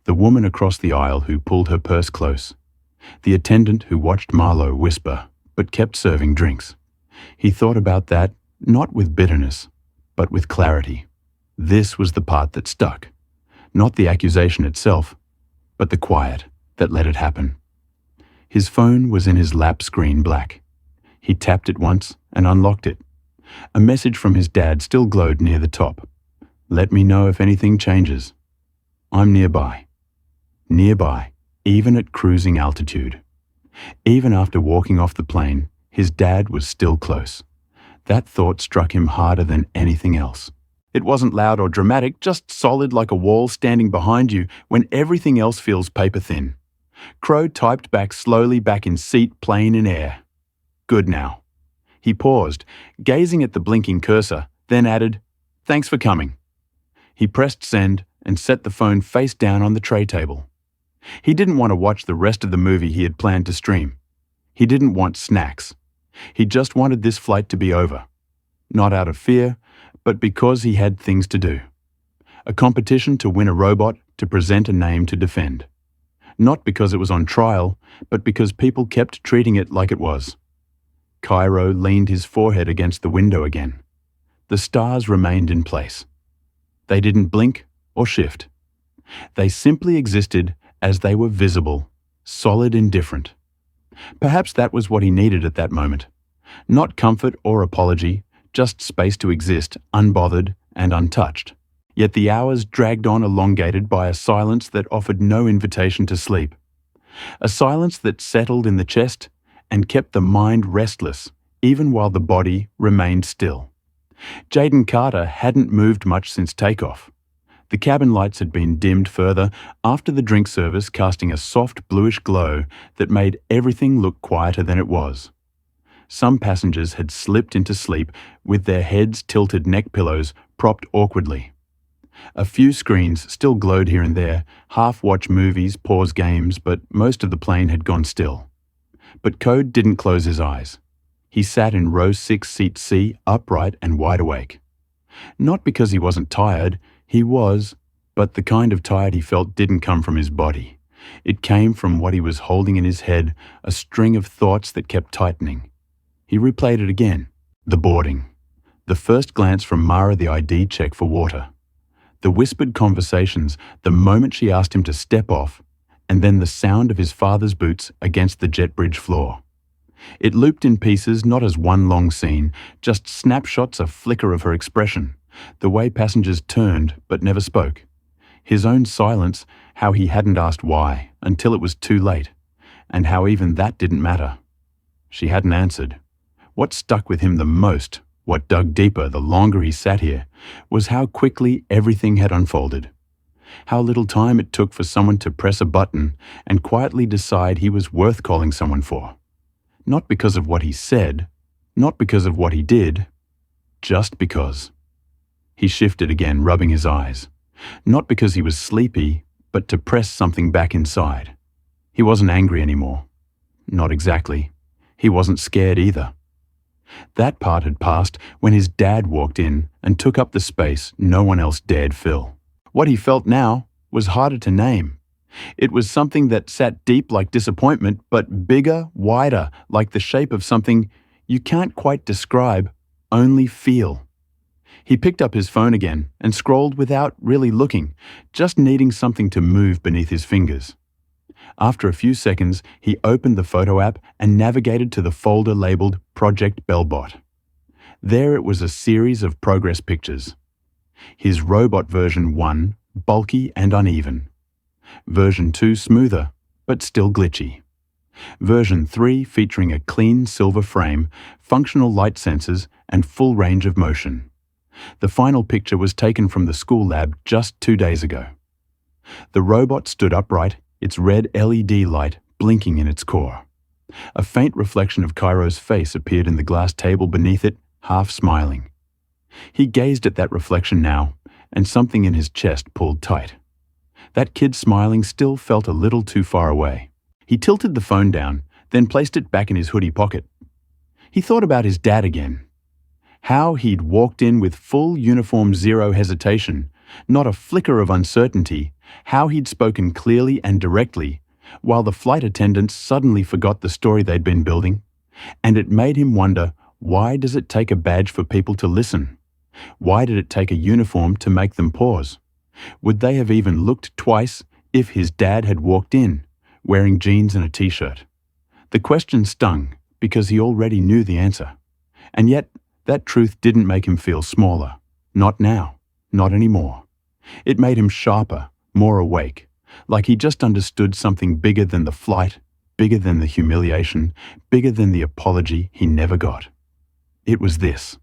The woman across the aisle who pulled her purse close. The attendant who watched Marlowe whisper, but kept serving drinks. He thought about that, not with bitterness, but with clarity. This was the part that stuck. Not the accusation itself, but the quiet that let it happen. His phone was in his lap screen black. He tapped it once and unlocked it. A message from his dad still glowed near the top. "Let me know if anything changes. I'm nearby." Nearby, even at cruising altitude. Even after walking off the plane, his dad was still close. That thought struck him harder than anything else. It wasn't loud or dramatic, just solid like a wall standing behind you when everything else feels paper thin. Crow typed back slowly back in seat, plane in air. "Good now." He paused, gazing at the blinking cursor, then added, "Thanks for coming." He pressed send and set the phone face down on the tray table. He didn't want to watch the rest of the movie he had planned to stream. He didn't want snacks. He just wanted this flight to be over. Not out of fear, but because he had things to do. A competition to win a robot, to present a name to defend. Not because it was on trial, but because people kept treating it like it was. Cairo leaned his forehead against the window again. The stars remained in place. They didn't blink or shift. They simply existed as they were visible, solid indifferent. Perhaps that was what he needed at that moment. Not comfort or apology, just space to exist, unbothered and untouched. Yet the hours dragged on elongated by a silence that offered no invitation to sleep. A silence that settled in the chest and kept the mind restless, even while the body remained still. Jaden Carter hadn't moved much since takeoff. The cabin lights had been dimmed further after the drink service, casting a soft bluish glow that made everything look quieter than it was. Some passengers had slipped into sleep with their heads tilted neck pillows propped awkwardly. A few screens still glowed here and there, half-watch movies, pause games, but most of the plane had gone still. But Code didn't close his eyes. He sat in row 6, seat C, upright and wide awake. Not because he wasn't tired, he was, but the kind of tired he felt didn't come from his body. It came from what he was holding in his head, a string of thoughts that kept tightening. He replayed it again. The boarding. The first glance from Mara, the ID check for water. The whispered conversations the moment she asked him to step off, and then the sound of his father's boots against the jet bridge floor. It looped in pieces, not as one long scene, just snapshots, a flicker of her expression, the way passengers turned but never spoke. His own silence, how he hadn't asked why until it was too late, and how even that didn't matter. She hadn't answered. What stuck with him the most, what dug deeper the longer he sat here, was how quickly everything had unfolded. How little time it took for someone to press a button and quietly decide he was worth calling someone for. Not because of what he said, not because of what he did, just because. He shifted again, rubbing his eyes. Not because he was sleepy, but to press something back inside. He wasn't angry anymore. Not exactly. He wasn't scared either. That part had passed when his dad walked in and took up the space no one else dared fill. What he felt now was harder to name. It was something that sat deep like disappointment, but bigger, wider, like the shape of something you can't quite describe, only feel. He picked up his phone again and scrolled without really looking, just needing something to move beneath his fingers. After a few seconds, he opened the photo app and navigated to the folder labeled Project Bellbot. There it was, a series of progress pictures. His robot version 1, bulky and uneven. Version 2, smoother, but still glitchy. Version 3, featuring a clean silver frame, functional light sensors, and full range of motion. The final picture was taken from the school lab just 2 days ago. The robot stood upright, its red LED light blinking in its core. A faint reflection of Cairo's face appeared in the glass table beneath it, half smiling. He gazed at that reflection now, and something in his chest pulled tight. That kid smiling still felt a little too far away. He tilted the phone down, then placed it back in his hoodie pocket. He thought about his dad again. How he'd walked in with full uniform, zero hesitation, not a flicker of uncertainty, how he'd spoken clearly and directly, while the flight attendants suddenly forgot the story they'd been building. And it made him wonder, why does it take a badge for people to listen? Why did it take a uniform to make them pause? Would they have even looked twice if his dad had walked in, wearing jeans and a t-shirt? The question stung because he already knew the answer. And yet, that truth didn't make him feel smaller. Not now. Not anymore. It made him sharper, more awake, like he just understood something bigger than the flight, bigger than the humiliation, bigger than the apology he never got. It was this.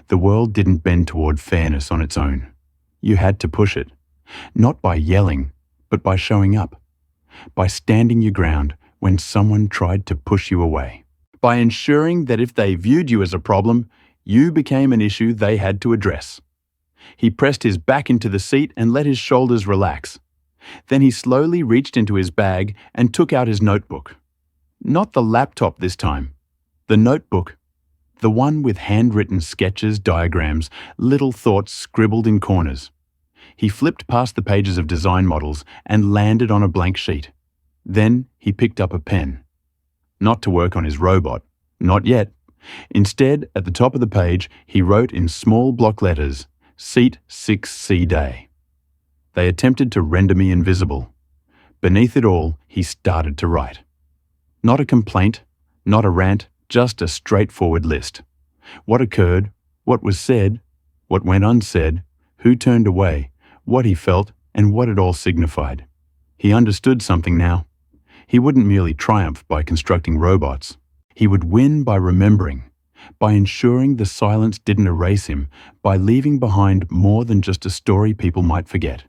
The world didn't bend toward fairness on its own. You had to push it. Not by yelling, but by showing up. By standing your ground when someone tried to push you away. By ensuring that if they viewed you as a problem, you became an issue they had to address. He pressed his back into the seat and let his shoulders relax. Then he slowly reached into his bag and took out his notebook. Not the laptop this time. The notebook. The one with handwritten sketches, diagrams, little thoughts scribbled in corners. He flipped past the pages of design models and landed on a blank sheet. Then he picked up a pen. Not to work on his robot. Not yet. Instead, at the top of the page, he wrote in small block letters, Seat 6C Day. They attempted to render me invisible. Beneath it all, he started to write. Not a complaint, not a rant, just a straightforward list. What occurred, what was said, what went unsaid, who turned away, what he felt, and what it all signified. He understood something now. He wouldn't merely triumph by constructing robots. He would win by remembering, by ensuring the silence didn't erase him, by leaving behind more than just a story people might forget.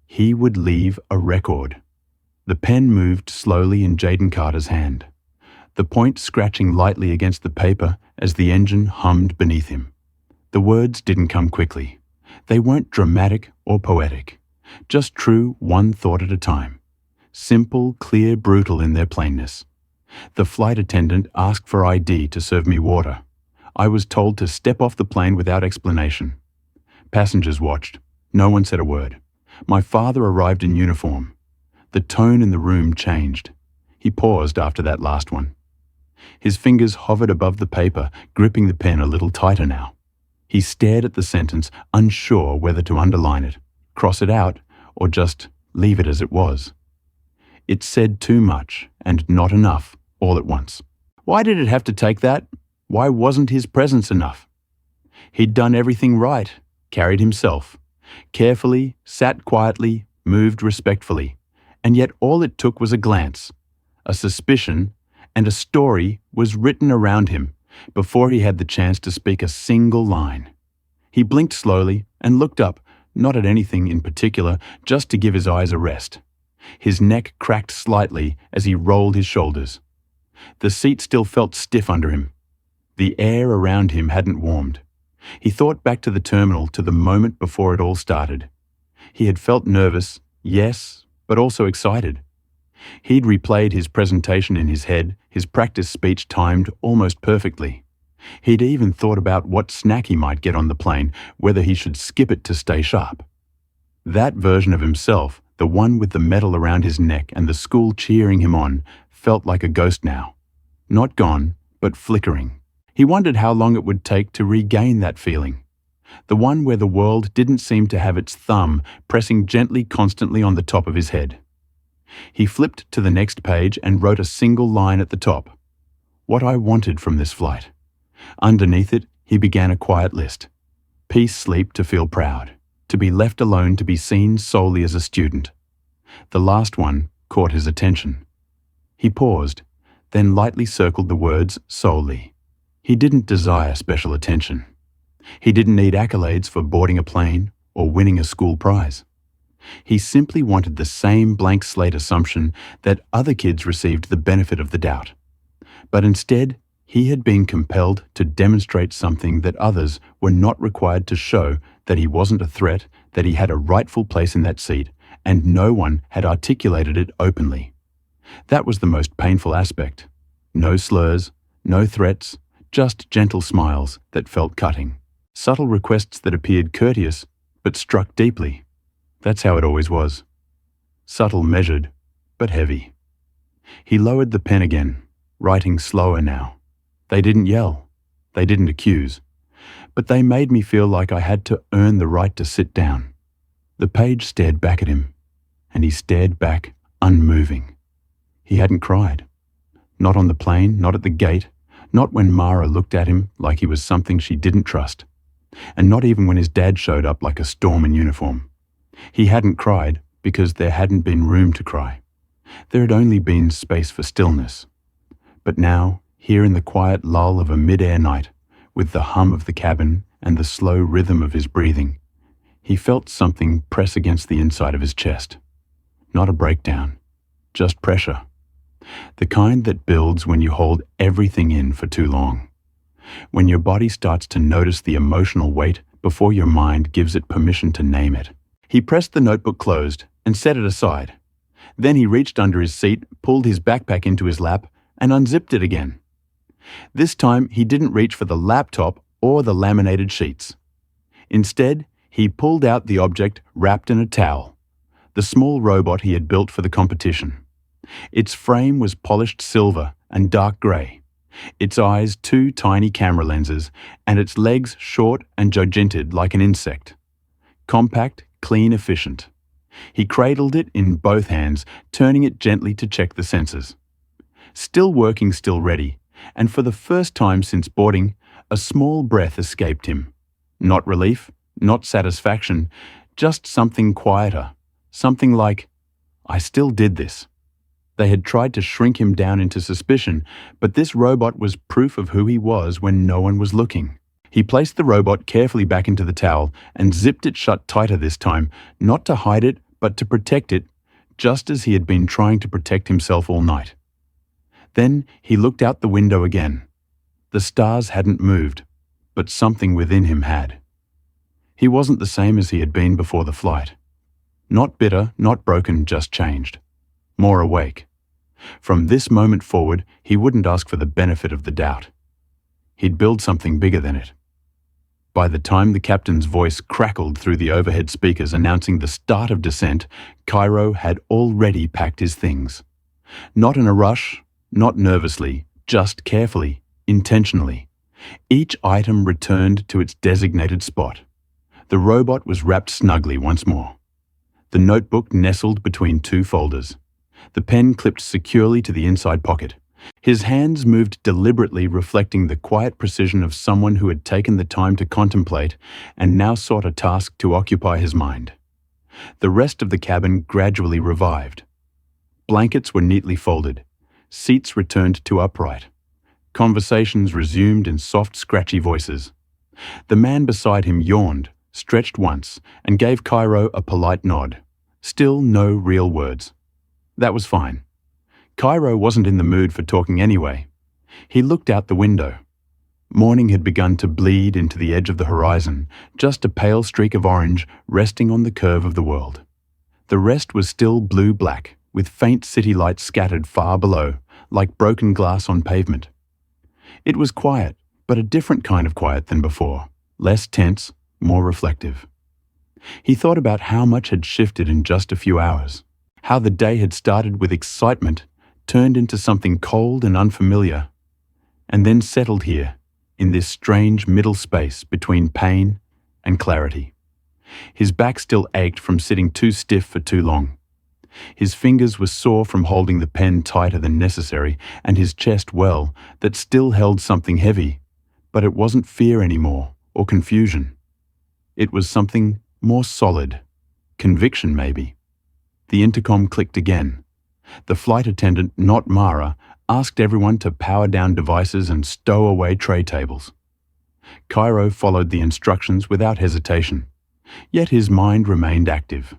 He would leave a record. The pen moved slowly in Jaden Carter's hand, the point scratching lightly against the paper as the engine hummed beneath him. The words didn't come quickly. They weren't dramatic or poetic, just true, one thought at a time. Simple, clear, brutal in their plainness. The flight attendant asked for ID to serve me water. I was told to step off the plane without explanation. Passengers watched. No one said a word. My father arrived in uniform. The tone in the room changed. He paused after that last one. His fingers hovered above the paper, gripping the pen a little tighter now. He stared at the sentence, unsure whether to underline it, cross it out, or just leave it as it was. It said too much and not enough all at once. Why did it have to take that? Why wasn't his presence enough? He'd done everything right, carried himself, carefully, sat quietly, moved respectfully, and yet all it took was a glance, a suspicion, and a story was written around him before he had the chance to speak a single line. He blinked slowly and looked up, not at anything in particular, just to give his eyes a rest. His neck cracked slightly as he rolled his shoulders. The seat still felt stiff under him. The air around him hadn't warmed. He thought back to the terminal, to the moment before it all started. He had felt nervous, yes, but also excited. He'd replayed his presentation in his head, his practice speech timed almost perfectly. He'd even thought about what snack he might get on the plane, whether he should skip it to stay sharp. That version of himself, The one with the medal around his neck and the school cheering him on felt like a ghost now. Not gone, but flickering. He wondered how long it would take to regain that feeling. The one where the world didn't seem to have its thumb pressing gently constantly on the top of his head. He flipped to the next page and wrote a single line at the top. What I wanted from this flight. Underneath it, he began a quiet list. Peace, sleep, to feel proud. To be left alone, to be seen solely as a student. The last one caught his attention. He paused, then lightly circled the words solely. He didn't desire special attention. He didn't need accolades for boarding a plane or winning a school prize. He simply wanted the same blank slate assumption that other kids received the benefit of the doubt. But instead, he had been compelled to demonstrate something that others were not required to show, that he wasn't a threat, that he had a rightful place in that seat, and no one had articulated it openly. That was the most painful aspect. No slurs, no threats, just gentle smiles that felt cutting. Subtle requests that appeared courteous, but struck deeply. That's how it always was. Subtle, measured, but heavy. He lowered the pen again, writing slower now. They didn't yell. They didn't accuse. But they made me feel like I had to earn the right to sit down. The page stared back at him, and he stared back, unmoving. He hadn't cried. Not on the plane, not at the gate, not when Mara looked at him like he was something she didn't trust, and not even when his dad showed up like a storm in uniform. He hadn't cried because there hadn't been room to cry. There had only been space for stillness. But now, here in the quiet lull of a mid-air night, with the hum of the cabin and the slow rhythm of his breathing, he felt something press against the inside of his chest. Not a breakdown, just pressure. The kind that builds when you hold everything in for too long. When your body starts to notice the emotional weight before your mind gives it permission to name it. He pressed the notebook closed and set it aside. Then he reached under his seat, pulled his backpack into his lap, and unzipped it again. This time, he didn't reach for the laptop or the laminated sheets. Instead, he pulled out the object wrapped in a towel, the small robot he had built for the competition. Its frame was polished silver and dark grey, its eyes 2 tiny camera lenses, and its legs short and jointed like an insect. Compact, clean, efficient. He cradled it in both hands, turning it gently to check the sensors. Still working, still ready, and for the first time since boarding, a small breath escaped him. Not relief, not satisfaction, just something quieter, something like, I still did this. They had tried to shrink him down into suspicion, but this robot was proof of who he was when no one was looking. He placed the robot carefully back into the towel and zipped it shut tighter this time, not to hide it, but to protect it, just as he had been trying to protect himself all night. Then he looked out the window again. The stars hadn't moved, but something within him had. He wasn't the same as he had been before the flight. Not bitter, not broken, just changed. More awake. From this moment forward, he wouldn't ask for the benefit of the doubt. He'd build something bigger than it. By the time the captain's voice crackled through the overhead speakers announcing the start of descent, Cairo had already packed his things. Not in a rush, not nervously, just carefully, intentionally. Each item returned to its designated spot. The robot was wrapped snugly once more. The notebook nestled between 2 folders. The pen clipped securely to the inside pocket. His hands moved deliberately, reflecting the quiet precision of someone who had taken the time to contemplate and now sought a task to occupy his mind. The rest of the cabin gradually revived. Blankets were neatly folded. Seats returned to upright. Conversations resumed in soft, scratchy voices. The man beside him yawned, stretched once, and gave Cairo a polite nod. Still no real words. That was fine. Cairo wasn't in the mood for talking anyway. He looked out the window. Morning had begun to bleed into the edge of the horizon, just a pale streak of orange resting on the curve of the world. The rest was still blue-black, with faint city lights scattered far below, like broken glass on pavement. It was quiet, but a different kind of quiet than before, less tense, more reflective. He thought about how much had shifted in just a few hours, how the day had started with excitement, turned into something cold and unfamiliar, and then settled here, in this strange middle space between pain and clarity. His back still ached from sitting too stiff for too long. His fingers were sore from holding the pen tighter than necessary, and his chest, well, that still held something heavy, but it wasn't fear anymore, or confusion. It was something more solid. Conviction, maybe. The intercom clicked again. The flight attendant, not Mara, asked everyone to power down devices and stow away tray tables. Cairo followed the instructions without hesitation, yet his mind remained active.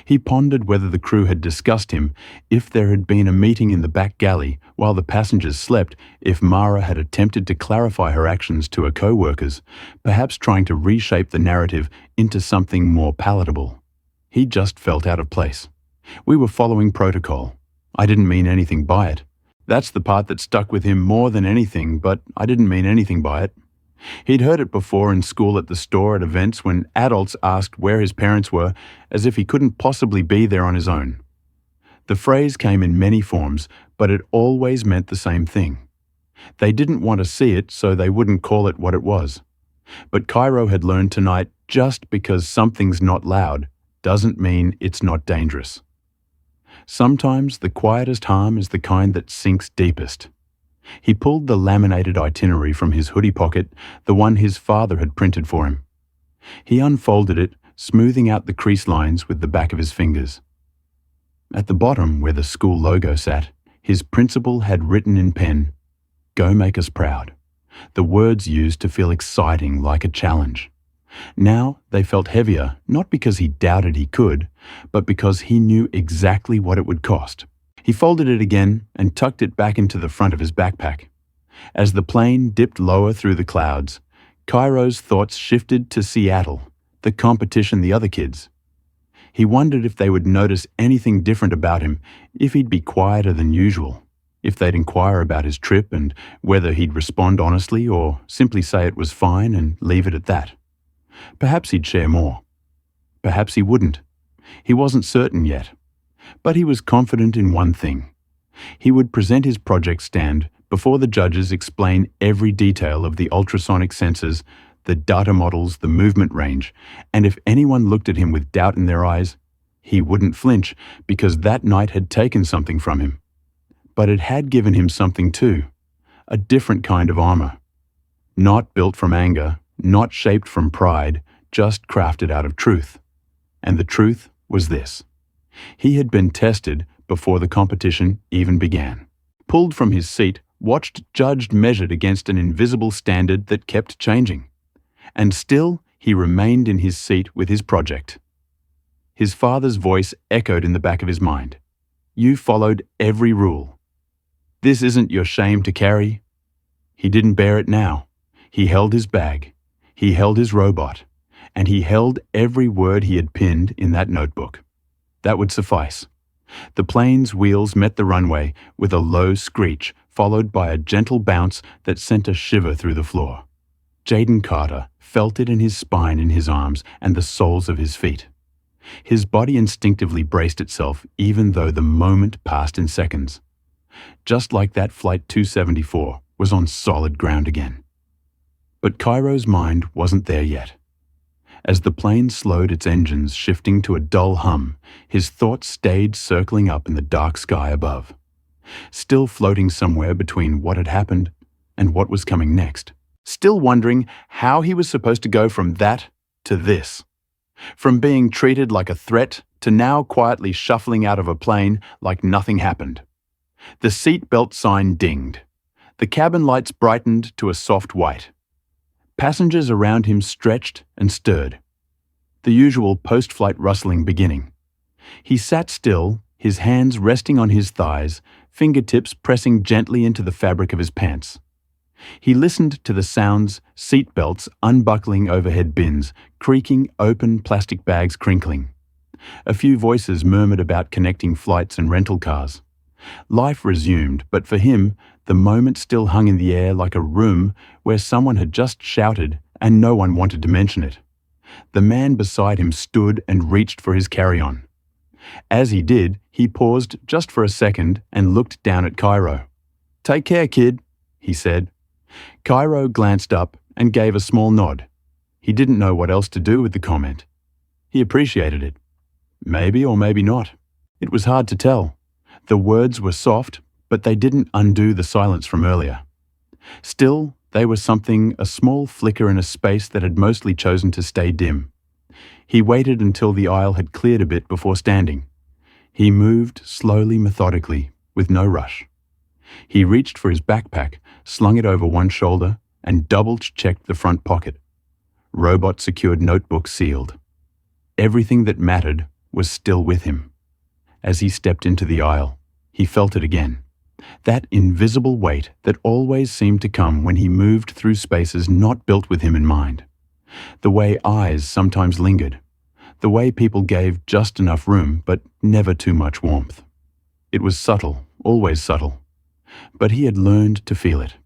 He pondered whether the crew had discussed him, if there had been a meeting in the back galley while the passengers slept, if Mara had attempted to clarify her actions to her co-workers, perhaps trying to reshape the narrative into something more palatable. He just felt out of place. We were following protocol. I didn't mean anything by it. That's the part that stuck with him more than anything, but I didn't mean anything by it. He'd heard it before in school, at the store, at events, when adults asked where his parents were, as if he couldn't possibly be there on his own. The phrase came in many forms, but it always meant the same thing. They didn't want to see it, so they wouldn't call it what it was. But Cairo had learned tonight, just because something's not loud doesn't mean it's not dangerous. Sometimes the quietest harm is the kind that sinks deepest. He pulled the laminated itinerary from his hoodie pocket, the one his father had printed for him. He unfolded it, smoothing out the crease lines with the back of his fingers. At the bottom, where the school logo sat, his principal had written in pen, "Go make us proud," the words used to feel exciting, like a challenge. Now they felt heavier, not because he doubted he could, but because he knew exactly what it would cost. He folded it again and tucked it back into the front of his backpack. As the plane dipped lower through the clouds, Cairo's thoughts shifted to Seattle, the competition, the other kids. He wondered if they would notice anything different about him, if he'd be quieter than usual, if they'd inquire about his trip and whether he'd respond honestly or simply say it was fine and leave it at that. Perhaps he'd share more. Perhaps he wouldn't. He wasn't certain yet. But he was confident in one thing. He would present his project stand before the judges, explain every detail of the ultrasonic sensors, the data models, the movement range, and if anyone looked at him with doubt in their eyes, he wouldn't flinch, because that night had taken something from him. But it had given him something too, a different kind of armor. Not built from anger, not shaped from pride, just crafted out of truth. And the truth was this. He had been tested before the competition even began. Pulled from his seat, watched, judged, measured against an invisible standard that kept changing. And still, he remained in his seat with his project. His father's voice echoed in the back of his mind. You followed every rule. This isn't your shame to carry. He didn't bear it now. He held his bag. He held his robot. And he held every word he had pinned in that notebook. That would suffice. The plane's wheels met the runway with a low screech, followed by a gentle bounce that sent a shiver through the floor. Jaden Carter felt it in his spine, in his arms, and the soles of his feet. His body instinctively braced itself, even though the moment passed in seconds. Just like that Flight 274 was on solid ground again. But Cairo's mind wasn't there yet. As the plane slowed its engines, shifting to a dull hum, his thoughts stayed circling up in the dark sky above, still floating somewhere between what had happened and what was coming next, still wondering how he was supposed to go from that to this, from being treated like a threat to now quietly shuffling out of a plane like nothing happened. The seatbelt sign dinged. The cabin lights brightened to a soft white. Passengers around him stretched and stirred, the usual post-flight rustling beginning. He sat still, his hands resting on his thighs, fingertips pressing gently into the fabric of his pants. He listened to the sounds, seat belts unbuckling overhead bins, creaking open plastic bags crinkling. A few voices murmured about connecting flights and rental cars. Life resumed, but for him, the moment still hung in the air like a room where someone had just shouted and no one wanted to mention it. The man beside him stood and reached for his carry-on. As he did, he paused just for a second and looked down at Cairo. "Take care, kid," he said. Cairo glanced up and gave a small nod. He didn't know what else to do with the comment. He appreciated it. Maybe or maybe not. It was hard to tell. The words were soft, but they didn't undo the silence from earlier. Still, they were something, a small flicker in a space that had mostly chosen to stay dim. He waited until the aisle had cleared a bit before standing. He moved slowly, methodically, with no rush. He reached for his backpack, slung it over one shoulder, and double-checked the front pocket. Robot-secured notebook sealed. Everything that mattered was still with him. As he stepped into the aisle, he felt it again. That invisible weight that always seemed to come when he moved through spaces not built with him in mind. The way eyes sometimes lingered. The way people gave just enough room, but never too much warmth. It was subtle, always subtle. But he had learned to feel it.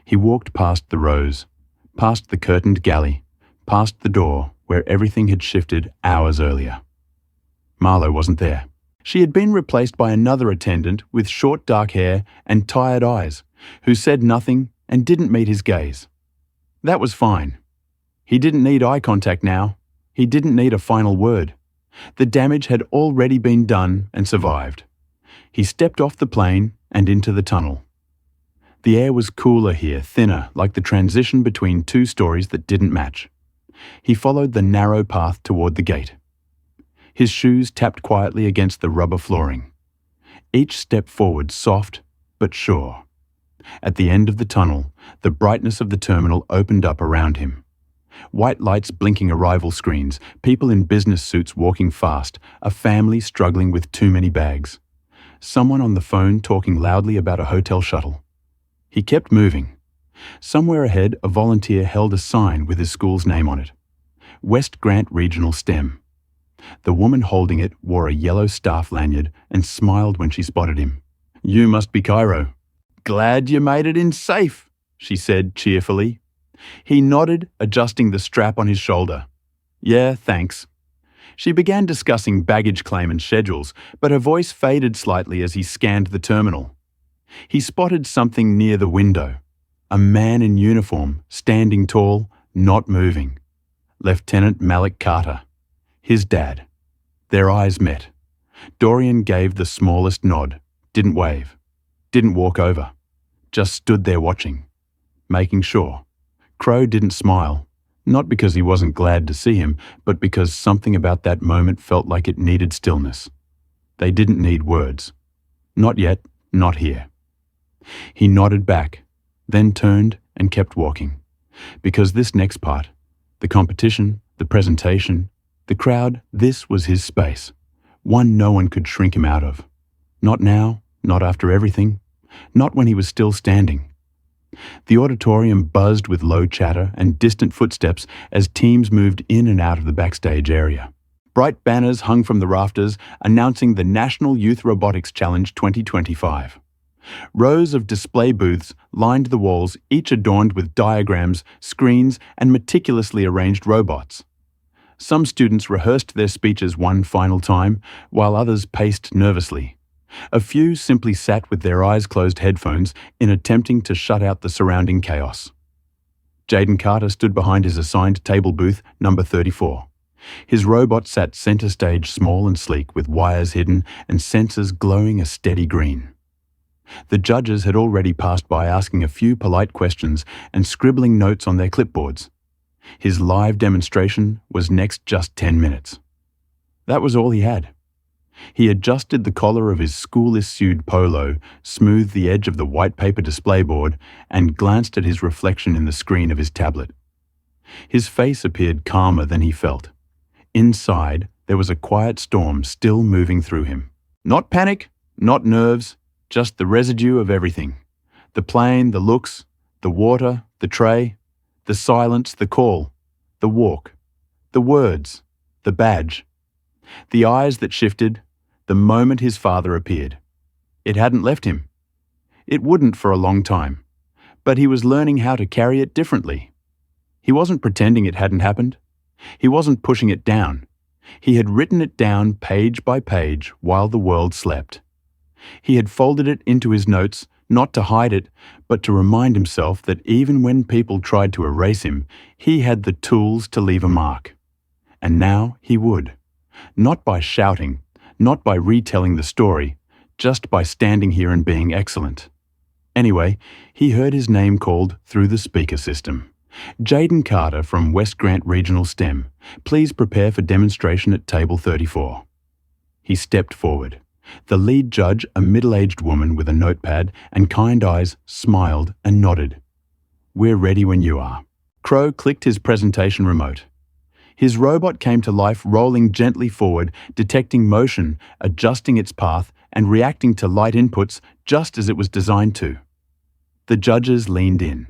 He walked past the rows, past the curtained galley, past the door where everything had shifted hours earlier. Marlo wasn't there. She had been replaced by another attendant with short dark hair and tired eyes, who said nothing and didn't meet his gaze. That was fine. He didn't need eye contact now. He didn't need a final word. The damage had already been done and survived. He stepped off the plane and into the tunnel. The air was cooler here, thinner, like the transition between two stories that didn't match. He followed the narrow path toward the gate. His shoes tapped quietly against the rubber flooring. Each step forward soft but sure. At the end of the tunnel, the brightness of the terminal opened up around him. White lights blinking arrival screens, people in business suits walking fast, a family struggling with too many bags. Someone on the phone talking loudly about a hotel shuttle. He kept moving. Somewhere ahead, a volunteer held a sign with his school's name on it. West Grant Regional STEM. The woman holding it wore a yellow staff lanyard and smiled when she spotted him. "You must be Cairo." "Glad you made it in safe," she said cheerfully. He nodded, adjusting the strap on his shoulder. "Yeah, thanks." She began discussing baggage claim and schedules, but her voice faded slightly as he scanned the terminal. He spotted something near the window. A man in uniform, standing tall, not moving. Lieutenant Malik Carter. His dad. Their eyes met. Dorian gave the smallest nod, didn't wave, didn't walk over, just stood there watching, making sure. Crow didn't smile, not because he wasn't glad to see him, but because something about that moment felt like it needed stillness. They didn't need words. Not yet, not here. He nodded back, then turned and kept walking. Because this next part, the competition, the presentation, the crowd, this was his space. One no one could shrink him out of. Not now, not after everything, not when he was still standing. The auditorium buzzed with low chatter and distant footsteps as teams moved in and out of the backstage area. Bright banners hung from the rafters announcing the National Youth Robotics Challenge 2025. Rows of display booths lined the walls, each adorned with diagrams, screens, and meticulously arranged robots. Some students rehearsed their speeches one final time, while others paced nervously. A few simply sat with their eyes closed headphones in attempting to shut out the surrounding chaos. Jaden Carter stood behind his assigned table booth, number 34. His robot sat center stage, small and sleek, with wires hidden and sensors glowing a steady green. The judges had already passed by asking a few polite questions and scribbling notes on their clipboards. His live demonstration was next just 10 minutes. That was all he had. He adjusted the collar of his school-issued polo, smoothed the edge of the white paper display board, and glanced at his reflection in the screen of his tablet. His face appeared calmer than he felt. Inside, there was a quiet storm still moving through him. Not panic, not nerves, just the residue of everything. The plane, the looks, the water, the tray, the silence, the call, the walk, the words, the badge, the eyes that shifted, the moment his father appeared. It hadn't left him. It wouldn't for a long time, but he was learning how to carry it differently. He wasn't pretending it hadn't happened. He wasn't pushing it down. He had written it down page by page while the world slept. He had folded it into his notes, not to hide it, but to remind himself that even when people tried to erase him, he had the tools to leave a mark. And now he would. Not by shouting, not by retelling the story, just by standing here and being excellent. Anyway, he heard his name called through the speaker system. Jaden Carter from West Grant Regional STEM, please prepare for demonstration at table 34. He stepped forward. The lead judge, a middle-aged woman with a notepad and kind eyes, smiled and nodded. We're ready when you are. Crow clicked his presentation remote. His robot came to life, rolling gently forward, detecting motion, adjusting its path, and reacting to light inputs just as it was designed to. The judges leaned in.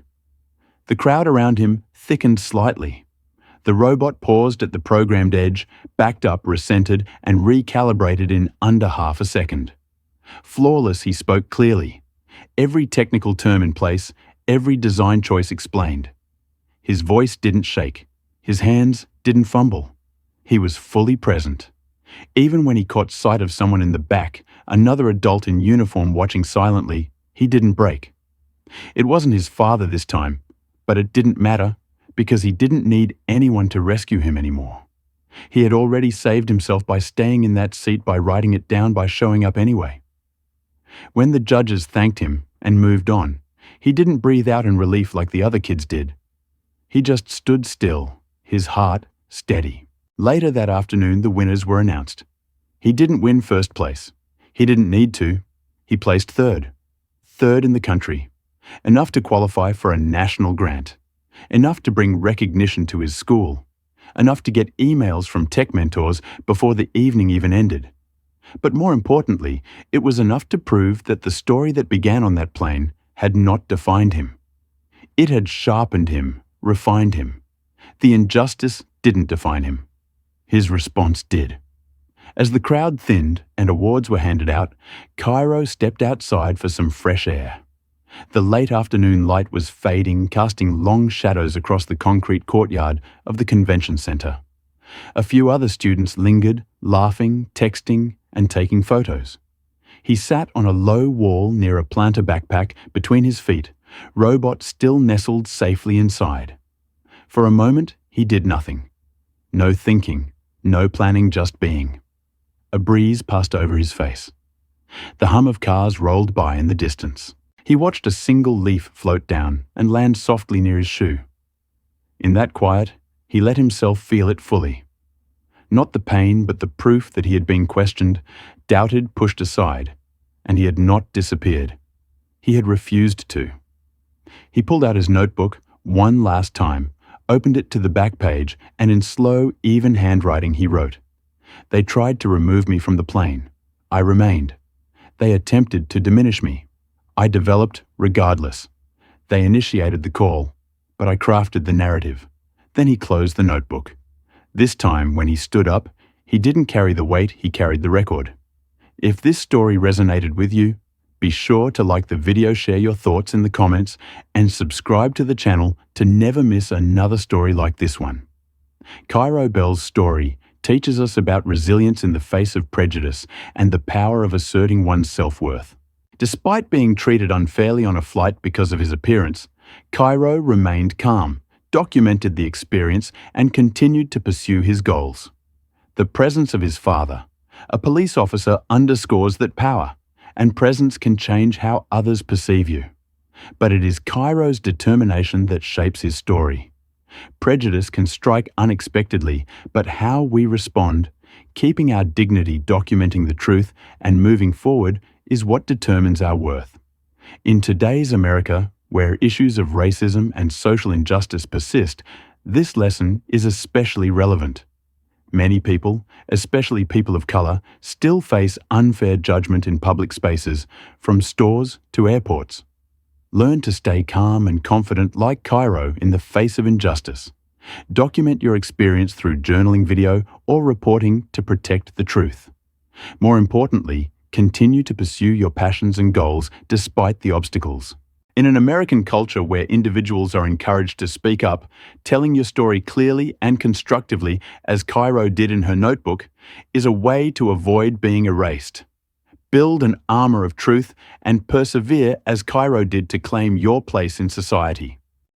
The crowd around him thickened slightly. The robot paused at the programmed edge, backed up, recentered, and recalibrated in under half a second. Flawless, he spoke clearly. Every technical term in place, every design choice explained. His voice didn't shake. His hands didn't fumble. He was fully present. Even when he caught sight of someone in the back, another adult in uniform watching silently, he didn't break. It wasn't his father this time, but it didn't matter, because he didn't need anyone to rescue him anymore. He had already saved himself by staying in that seat, by writing it down, by showing up anyway. When the judges thanked him and moved on, he didn't breathe out in relief like the other kids did. He just stood still, his heart steady. Later that afternoon, the winners were announced. He didn't win first place. He didn't need to. He placed third. Third in the country. Enough to qualify for a national grant. Enough to bring recognition to his school. Enough to get emails from tech mentors before the evening even ended. But more importantly, it was enough to prove that the story that began on that plane had not defined him. It had sharpened him, refined him. The injustice didn't define him. His response did. As the crowd thinned and awards were handed out, Cairo stepped outside for some fresh air. The late afternoon light was fading, casting long shadows across the concrete courtyard of the convention center. A few other students lingered, laughing, texting, and taking photos. He sat on a low wall near a planter backpack between his feet, robot still nestled safely inside. For a moment, he did nothing. No thinking, no planning, just being. A breeze passed over his face. The hum of cars rolled by in the distance. He watched a single leaf float down and land softly near his shoe. In that quiet, he let himself feel it fully. Not the pain, but the proof that he had been questioned, doubted, pushed aside, and he had not disappeared. He had refused to. He pulled out his notebook one last time, opened it to the back page, and in slow, even handwriting he wrote, "They tried to remove me from the plane. I remained. They attempted to diminish me. I developed regardless. They initiated the call, but I crafted the narrative." Then he closed the notebook. This time, when he stood up, he didn't carry the weight, he carried the record. If this story resonated with you, be sure to like the video, share your thoughts in the comments, and subscribe to the channel to never miss another story like this one. Cairo Bell's story teaches us about resilience in the face of prejudice and the power of asserting one's self-worth. Despite being treated unfairly on a flight because of his appearance, Cairo remained calm, documented the experience, and continued to pursue his goals. The presence of his father, a police officer, underscores that power and presence can change how others perceive you. But it is Cairo's determination that shapes his story. Prejudice can strike unexpectedly, but how we respond, keeping our dignity, documenting the truth, and moving forward is what determines our worth. In today's America, where issues of racism and social injustice persist, this lesson is especially relevant. Many people, especially people of color, still face unfair judgment in public spaces, from stores to airports. Learn to stay calm and confident like Cairo in the face of injustice. Document your experience through journaling, video, or reporting to protect the truth. More importantly, continue to pursue your passions and goals despite the obstacles. In an American culture where individuals are encouraged to speak up, telling your story clearly and constructively, as Cairo did in her notebook, is a way to avoid being erased. Build an armor of truth and persevere as Cairo did to claim your place in society.